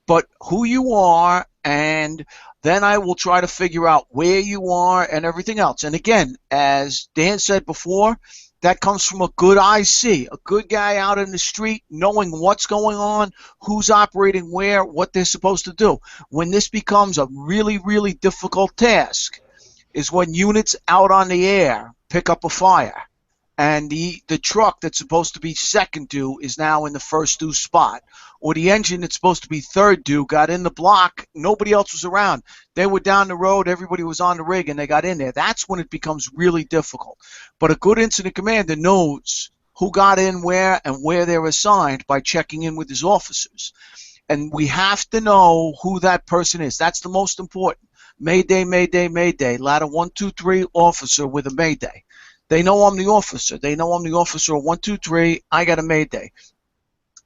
But who you are, and then I will try to figure out where you are and everything else. And again, as Dan said before, that comes from a good IC, a good guy out in the street knowing what's going on, who's operating where, what they're supposed to do. When this becomes a really, really difficult task is when units out on the air pick up a fire, and the truck that's supposed to be second due is now in the first due spot, or the engine that's supposed to be third due got in the block, nobody else was around. They were down the road, everybody was on the rig, and they got in there. That's when it becomes really difficult. But a good incident commander knows who got in where and where they're assigned by checking in with his officers. And we have to know who that person is. That's the most important. Mayday, Mayday, Mayday. Ladder 1, 2, 3, officer with a Mayday. They know I'm the officer. They know I'm the officer of 1, 2, 3. I got a Mayday.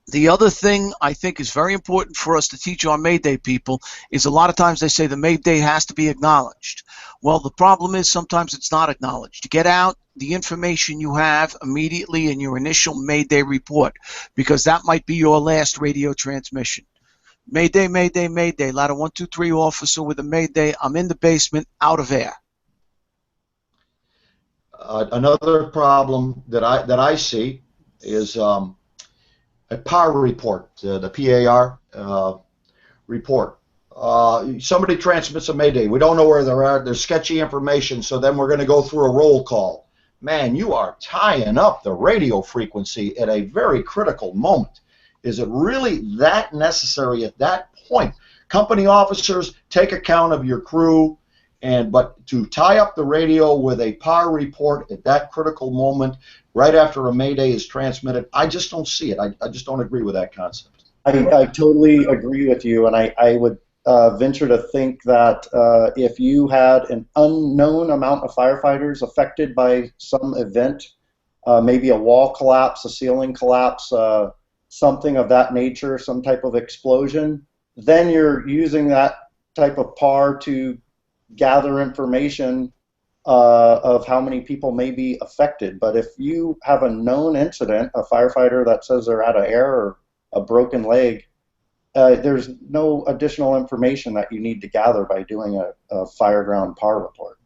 The other thing I think is very important for us to teach our Mayday people is, a lot of times they say the Mayday has to be acknowledged. Well, the problem is sometimes it's not acknowledged. Get out the information you have immediately in your initial Mayday report, because that might be your last radio transmission. Mayday, Mayday, Mayday. Ladder 1, 2, 3, officer with a Mayday. I'm in the basement, out of air. Another problem that I see is a PAR report, the PAR report. Somebody transmits a Mayday. We don't know where they're at. There's sketchy information, so then we're going to go through a roll call. Man, you are tying up the radio frequency at a very critical moment. Is it really that necessary at that point company officers, take account of your crew, but to tie up the radio with a PAR report at that critical moment, right after a Mayday is transmitted, I just don't see it. I just don't agree with that concept. I totally agree with you, and I would venture to think that if you had an unknown amount of firefighters affected by some event, maybe a wall collapse, a ceiling collapse, something of that nature, some type of explosion, then you're using that type of PAR to gather information of how many people may be affected. But if you have a known incident, a firefighter that says they're out of air or a broken leg, there's no additional information that you need to gather by doing a fireground PAR report.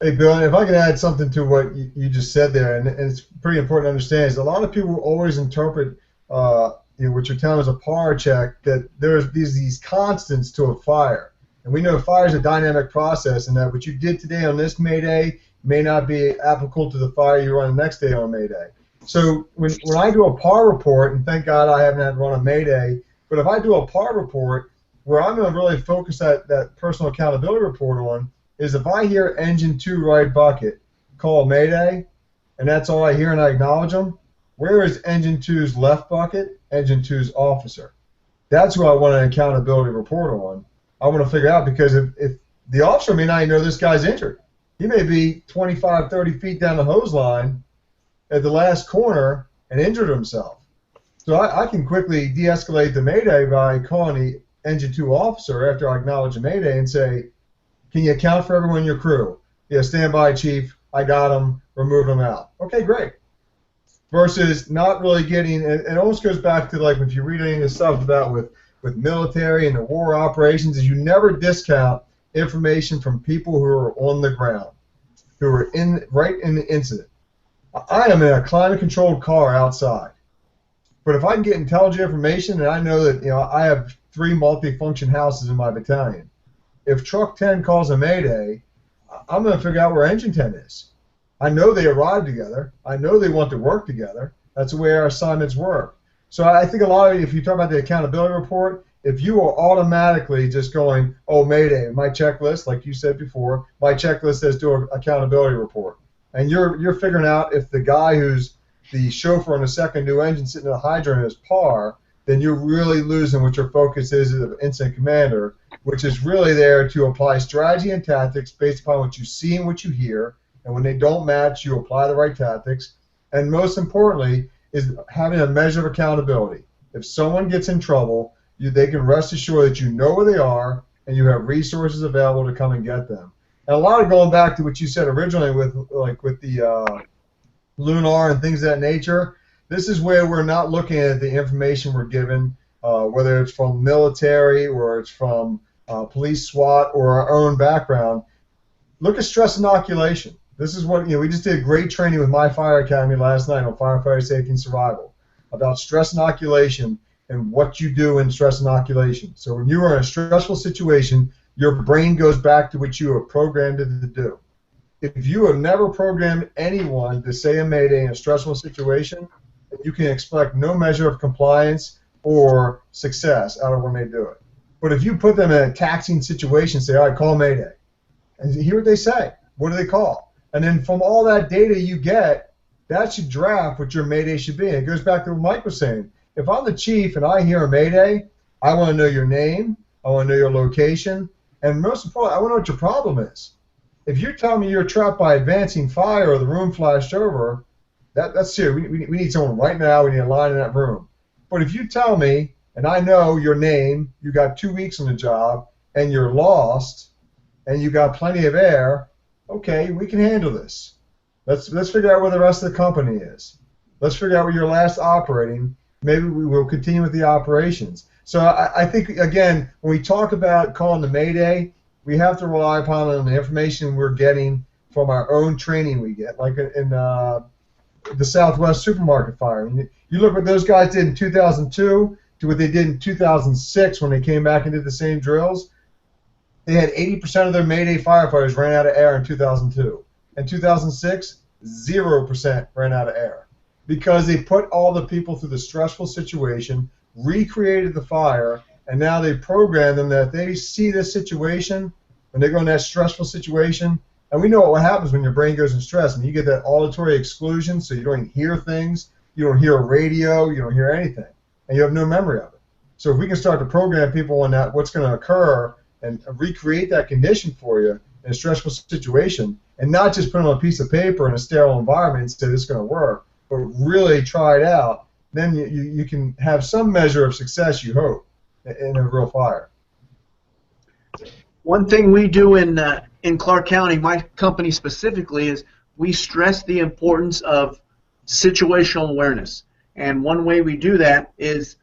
Hey, Bill, and if I can add something to what you just said there, and it's pretty important to understand, is a lot of people always interpret what you're telling is a PAR check, that there's these constants to a fire. And we know fire is a dynamic process, and that what you did today on this Mayday may not be applicable to the fire you run the next day on Mayday. So when I do a PAR report, and thank God I haven't had to run a Mayday, but if I do a PAR report, where I'm going to really focus that personal accountability report on is if I hear engine 2 right bucket, call Mayday, and that's all I hear and I acknowledge them, where is engine 2's left bucket, engine 2's officer? That's who I want an accountability report on. I want to figure out, because if the officer may not even know this guy's injured. He may be 25, 30 feet down the hose line at the last corner and injured himself. So I can quickly de-escalate the Mayday by calling the engine 2 officer after I acknowledge the Mayday and say, can you account for everyone in your crew? Yeah, stand by, Chief. I got him. We're moving him out. Okay, great. Versus not really getting, it almost goes back to like if you read any of this stuff about with military and the war operations, is you never discount information from people who are on the ground, who are right in the incident. I am in a climate-controlled car outside. But if I can get intelligent information, and I know that I have 3 multi-function houses in my battalion, if truck 10 calls a Mayday, I'm going to figure out where engine 10 is. I know they arrived together. I know they want to work together. That's the way our assignments work. So I think a lot of, if you talk about the accountability report, if you are automatically just going, oh, Mayday, my checklist, like you said before, my checklist says do an accountability report. And you're figuring out if the guy who's the chauffeur on the second new engine sitting in the hydrant is PAR, then you're really losing what your focus is as an incident commander, which is really there to apply strategy and tactics based upon what you see and what you hear, and when they don't match, you apply the right tactics, and most importantly is having a measure of accountability. If someone gets in trouble, they can rest assured that you know where they are and you have resources available to come and get them. And a lot of going back to what you said originally with the Lunar and things of that nature, this is where we're not looking at the information we're given, whether it's from military or it's from police SWAT or our own background. Look at stress inoculation. This is what, we just did great training with my fire academy last night on firefighter safety and survival about stress inoculation and what you do in stress inoculation. So when you are in a stressful situation, your brain goes back to what you are programmed to do. If you have never programmed anyone to say a Mayday in a stressful situation, you can expect no measure of compliance or success out of when they do it. But if you put them in a taxing situation, say, all right, call Mayday, and hear what they say. What do they call? And then from all that data you get, that should draft what your Mayday should be. And it goes back to what Mike was saying. If I'm the chief and I hear a Mayday, I want to know your name, I want to know your location, and most importantly, I want to know what your problem is. If you're telling me you're trapped by advancing fire or the room flashed over, that's serious. We need someone right now. We need a line in that room. But if you tell me, and I know your name, you got 2 weeks on the job, and you're lost, and you got plenty of air, okay, we can handle this. Let's figure out where the rest of the company is. Let's figure out where you're last operating. Maybe we will continue with the operations. So I think, again, when we talk about calling the Mayday, we have to rely upon the information we're getting from our own training we get, like in the Southwest supermarket fire. And you look what those guys did in 2002 to what they did in 2006 when they came back and did the same drills. They had 80% of their Mayday firefighters ran out of air in 2002. In 2006, 0% ran out of air because they put all the people through the stressful situation, recreated the fire, and now they program them that if they see this situation, when they go in that stressful situation, and we know what happens when your brain goes in stress. I mean, you get that auditory exclusion, so you don't even hear things, you don't hear a radio, you don't hear anything, and you have no memory of it. So if we can start to program people on that, what's going to occur, and recreate that condition for you in a stressful situation, and not just put it on a piece of paper in a sterile environment and say this is going to work, but really try it out, then you can have some measure of success, you hope, in a real fire. One thing we do in Clark County, my company specifically, is we stress the importance of situational awareness. And one way we do that is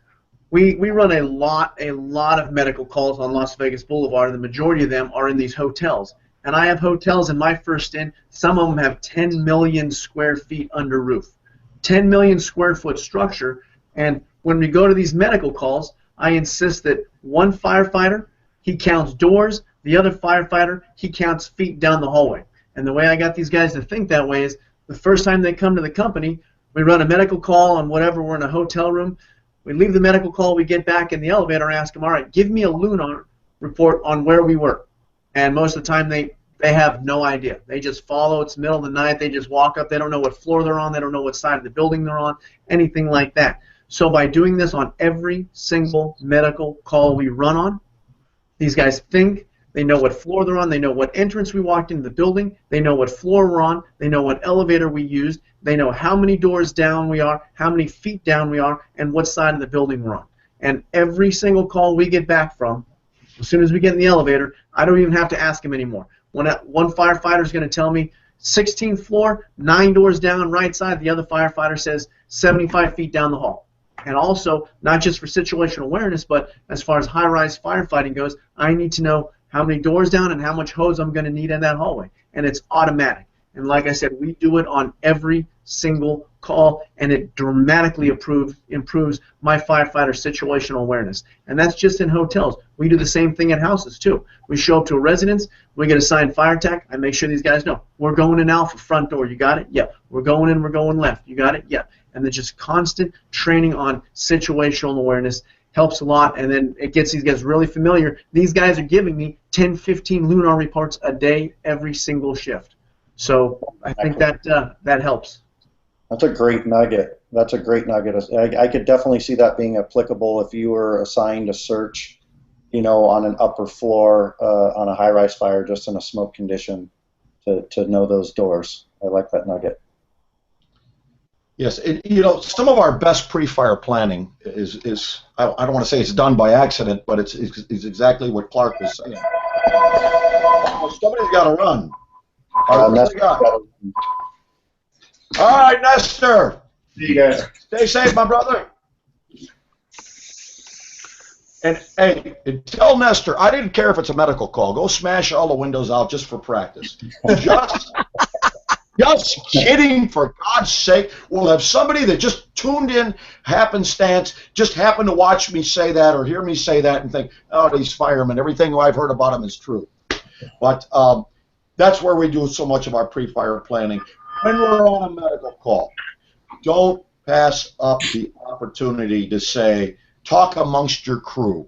we run a lot of medical calls on Las Vegas Boulevard, and the majority of them are in these hotels. And I have hotels in my first inn, some of them have 10 million square feet under roof. 10 million square foot structure, and when we go to these medical calls, I insist that one firefighter, he counts doors, the other firefighter, he counts feet down the hallway. And the way I got these guys to think that way is the first time they come to the company, we run a medical call on whatever, we're in a hotel room, we leave the medical call, we get back in the elevator and ask them, all right, give me a lunar report on where we were. And most of the time they have no idea. They just follow, it's middle of the night, they just walk up, they don't know what floor they're on, they don't know what side of the building they're on, anything like that. So by doing this on every single medical call we run on, these guys think, they know what floor they're on, they know what entrance we walked into the building, they know what floor we're on, they know what elevator we used, they know how many doors down we are, how many feet down we are, and what side of the building we're on. And every single call we get back from, as soon as we get in the elevator, I don't even have to ask them anymore. One firefighter is going to tell me 16th floor, 9 doors down, right side. The other firefighter says 75 feet down the hall. And also, not just for situational awareness, but as far as high-rise firefighting goes, I need to know how many doors down and how much hose I'm going to need in that hallway. And it's automatic. And like I said, we do it on every single call, and it dramatically improves my firefighter situational awareness. And that's just in hotels. We do the same thing at houses, too. We show up to a residence, we get assigned fire tech, I make sure these guys know, we're going in alpha, front door, you got it? Yeah. We're going in, we're going left, you got it? Yeah. And then just constant training on situational awareness helps a lot, and then it gets these guys really familiar. These guys are giving me 10, 15 lunar reports a day, every single shift. So I think that helps. That's a great nugget. That's a great nugget. I could definitely see that being applicable if you were assigned a search, on an upper floor on a high-rise fire, just in a smoke condition, to know those doors. I like that nugget. Yes, some of our best pre-fire planning is I don't want to say it's done by accident, but it's exactly what Clark was saying. Somebody's got to run. All right, Nestor. See you guys. Stay safe, my brother. And hey, tell Nestor, I didn't care if it's a medical call. Go smash all the windows out just for practice. Just kidding, for God's sake. We'll have somebody that just tuned in, happenstance, just happened to watch me say that or hear me say that and think, oh, these firemen, everything I've heard about them is true. But that's where we do so much of our pre-fire planning. When we're on a medical call, don't pass up the opportunity to say, talk amongst your crew.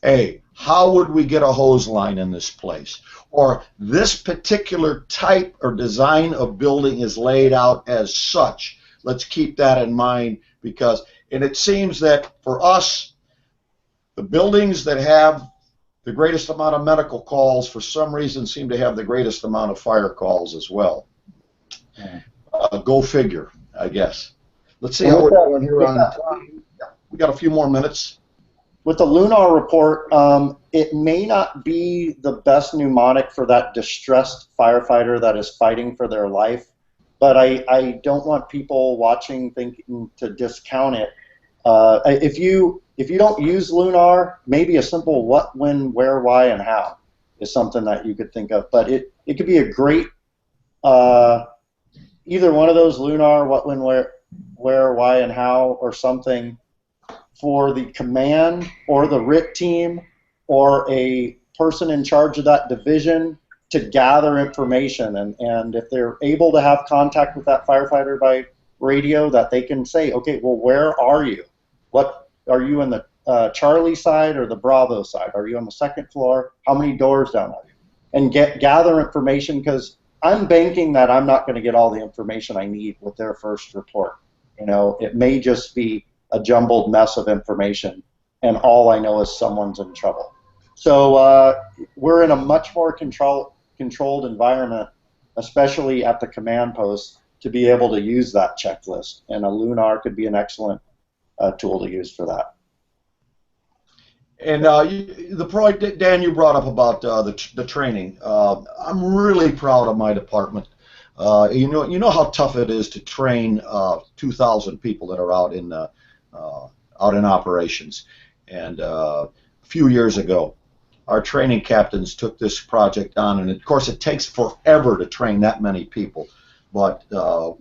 Hey, how would we get a hose line in this place? Or this particular type or design of building is laid out as such. Let's keep that in mind, and it seems that for us, the buildings that have the greatest amount of medical calls for some reason seem to have the greatest amount of fire calls as well. Go figure, I guess. Let's see how we're doing here on time. We got a few more minutes. With the lunar report, it may not be the best mnemonic for that distressed firefighter that is fighting for their life, but I don't want people watching thinking to discount it. If you don't use lunar, maybe a simple what, when, where, why, and how is something that you could think of. But it could be a great, either one of those, lunar, what, when, where, why, and how, or something for the command or the RIC team or a person in charge of that division to gather information. And if they're able to have contact with that firefighter by radio, that they can say, okay, well, where are you? What are you in the Charlie side or the Bravo side? Are you on the second floor? How many doors down are you? And gather information, because I'm banking that I'm not going to get all the information I need with their first report. You know, it may just be a jumbled mess of information, and all I know is someone's in trouble. So we're in a much more controlled environment, especially at the command post, to be able to use that checklist. And a Lunar could be an excellent tool to use for that. And the point, Dan, you brought up about the training. I'm really proud of my department. You know how tough it is to train 2,000 people that are out in operations. And a few years ago, our training captains took this project on, and of course it takes forever to train that many people. But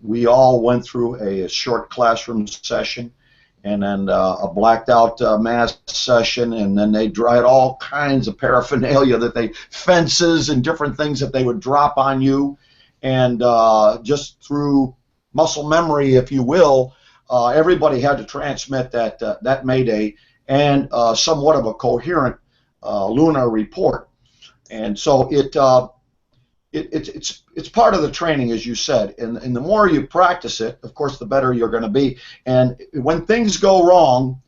we all went through a short classroom session, and then a blacked out mass session, and then they tried all kinds of paraphernalia, fences and different things that they would drop on you, and just through muscle memory, if you will, everybody had to transmit that Mayday and somewhat of a coherent lunar report. And so it's part of the training, as you said, and the more you practice it, of course, the better you're going to be. And when things go wrong,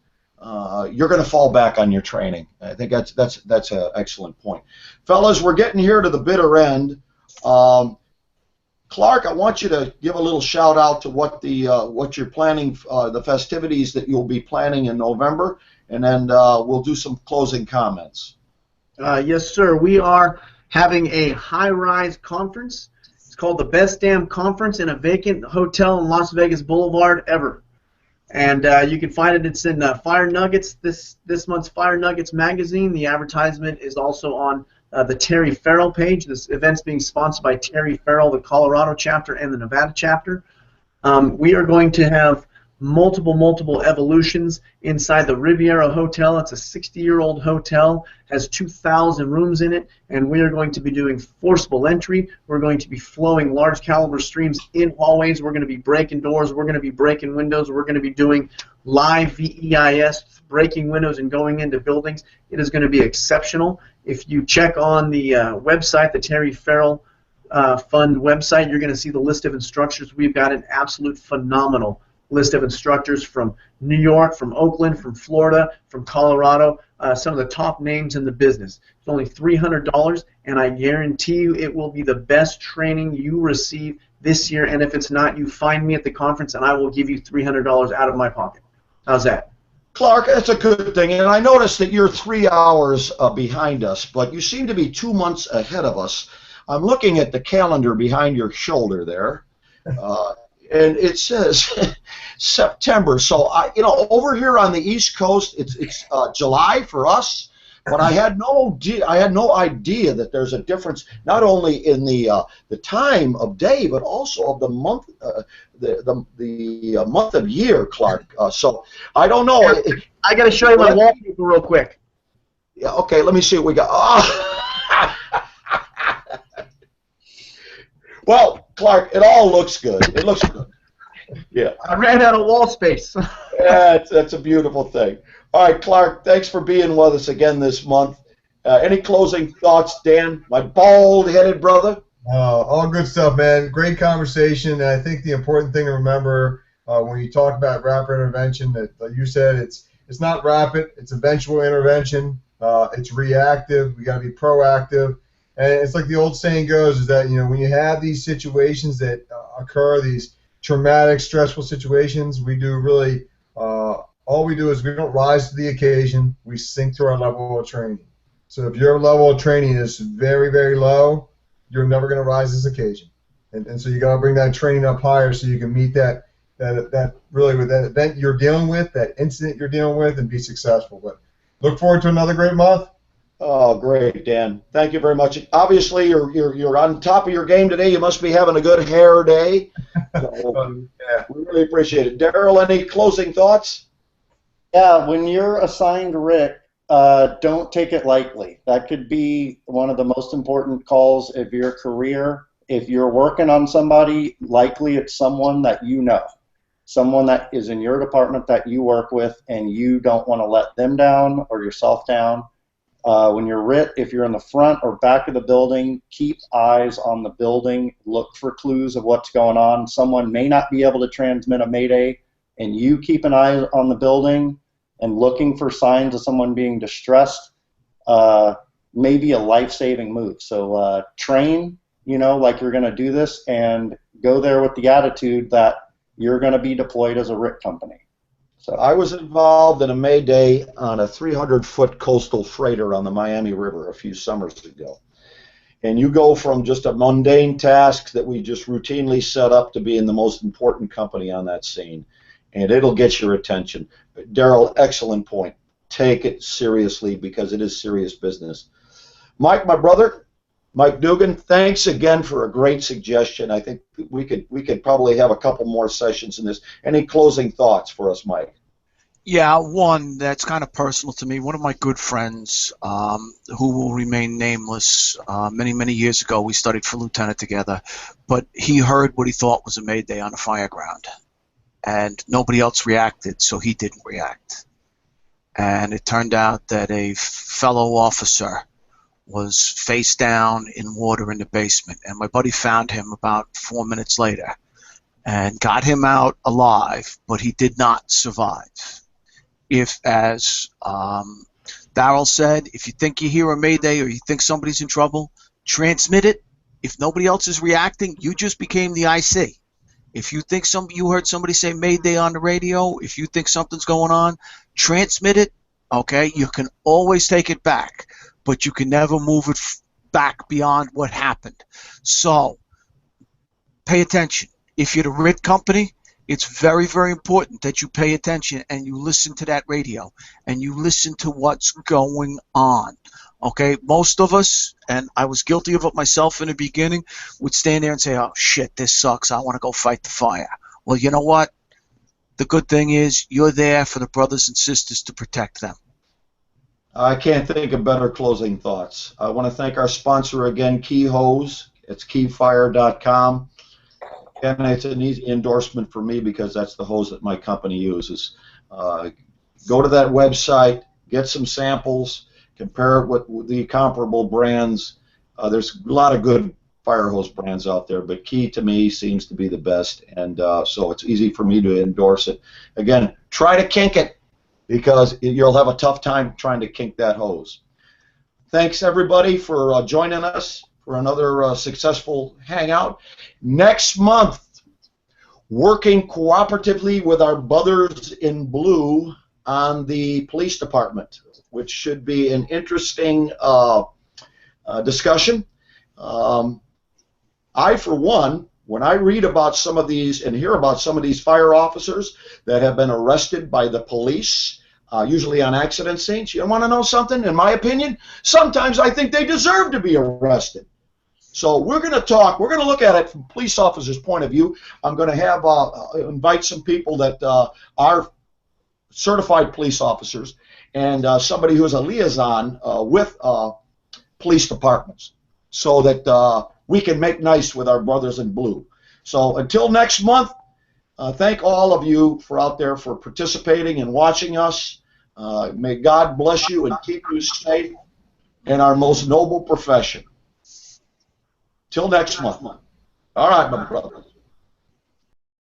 you're going to fall back on your training. I think that's an excellent point, fellas. We're getting here to the bitter end. Clark, I want you to give a little shout out to what you're planning, the festivities that you'll be planning in November, and then we'll do some closing comments. Yes, sir. We are having a high-rise conference. It's called the Best Damn Conference in a vacant hotel in Las Vegas Boulevard ever. And you can find it. It's in Fire Nuggets, this month's Fire Nuggets magazine. The advertisement is also on the Terry Farrell page. This event's being sponsored by Terry Farrell, the Colorado chapter and the Nevada chapter. We are going to have multiple evolutions inside the Riviera Hotel. It's a 60-year-old hotel, has 2,000 rooms in it, and we are going to be doing forcible entry. We're going to be flowing large caliber streams in hallways. We're going to be breaking doors. We're going to be breaking windows. We're going to be doing live VEIS, breaking windows and going into buildings. It is going to be exceptional. If you check on the website, the Terry Farrell Fund website, you're going to see the list of instructors. We've got an absolute phenomenal list of instructors from New York, from Oakland, from Florida, from Colorado, some of the top names in the business. It's only $300, and I guarantee you it will be the best training you receive this year, and if it's not, you find me at the conference, and I will give you $300 out of my pocket. How's that? Clark, that's a good thing, and I noticed that you're 3 hours behind us, but you seem to be 2 months ahead of us. I'm looking at the calendar behind your shoulder there. And it says September. So over here on the East Coast, it's July for us. But I had no idea that there's a difference not only in the time of day, but also of the month, the month of year, Clark. So I don't know. I got to show you my wallpaper real quick. Yeah. Okay. Let me see what we got. Oh. Well, Clark, it all looks good. It looks good. Yeah. I ran out of wall space. Yeah, that's a beautiful thing. All right, Clark, thanks for being with us again this month. Any closing thoughts, Dan, my bald-headed brother? All good stuff, man. Great conversation. And I think the important thing to remember when you talk about rapid intervention, that like you said, it's not rapid. It's eventual intervention. It's reactive. We got to be proactive. And it's like the old saying goes, is that when you have these situations that occur, these traumatic, stressful situations, we do really all we do is we don't rise to the occasion. We sink to our level of training. So if your level of training is very, very low, you're never going to rise to this occasion. And so you got to bring that training up higher so you can meet that really with that event you're dealing with, that incident you're dealing with, and be successful. But look forward to another great month. Oh, great, Dan. Thank you very much. Obviously, you're on top of your game today. You must be having a good hair day. So, yeah. We really appreciate it. Daryl, any closing thoughts? Yeah, when you're assigned RIC, don't take it lightly. That could be one of the most important calls of your career. If you're working on somebody, likely it's someone that you know. someone that is in your department that you work with and you don't want to let them down or yourself down. When you're RIT, if you're in the front or back of the building, keep eyes on the building. Look for clues of what's going on. Someone may not be able to transmit a Mayday, and you keep an eye on the building and looking for signs of someone being distressed may be a life-saving move. So train, like you're going to do this, and go there with the attitude that you're going to be deployed as a RIC company. So I was involved in a Mayday on a 300-foot coastal freighter on the Miami River a few summers ago. And you go from just a mundane task that we just routinely set up to being the most important company on that scene. And it'll get your attention. Daryl, excellent point. Take it seriously because it is serious business. Mike, my brother, Mike Dugan, thanks again for a great suggestion. I think we could probably have a couple more sessions in this. Any closing thoughts for us, Mike? Yeah, one that's kind of personal to me. One of my good friends, who will remain nameless, many, many years ago, we studied for lieutenant together, but he heard what he thought was a Mayday on a fire ground, and nobody else reacted, so he didn't react. And it turned out that a fellow officer was face down in water in the basement, and my buddy found him about 4 minutes later and got him out alive, but he did not survive. If, as Darrell said, if you think you hear a Mayday or you think somebody's in trouble, transmit it. If nobody else is reacting, you just became the IC. If you think you heard somebody say Mayday on the radio, if you think something's going on, transmit it. Okay, you can always take it back, but you can never move it back beyond what happened. So pay attention. If you're the RIT company, it's very, very important that you pay attention and you listen to that radio and you listen to what's going on. Okay, most of us, and I was guilty of it myself in the beginning, would stand there and say, oh shit, this sucks, I want to go fight the fire. Well, you know what? The good thing is you're there for the brothers and sisters to protect them. I can't think of better closing thoughts. I want to thank our sponsor again, Key Hose. It's keyfire.com. And it's an easy endorsement for me because that's the hose that my company uses. Go to that website, get some samples, compare it with the comparable brands. There's a lot of good fire hose brands out there, but Key to me seems to be the best, and so it's easy for me to endorse it. Again, try to kink it because you'll have a tough time trying to kink that hose. Thanks everybody for joining us for another successful Hangout. Next month, working cooperatively with our brothers in blue on the police department, which should be an interesting discussion. I, for one, when I read about some of these and hear about some of these fire officers that have been arrested by the police, usually on accident scenes, you want to know something? In my opinion, sometimes I think they deserve to be arrested. So we're going to talk. We're going to look at it from a police officer's point of view. I'm going to have invite some people that are certified police officers and somebody who is a liaison with police departments, so that we can make nice with our brothers in blue. So until next month, thank all of you for out there for participating and watching us. May God bless you and keep you safe in our most noble profession. Till next month. All right, my brother.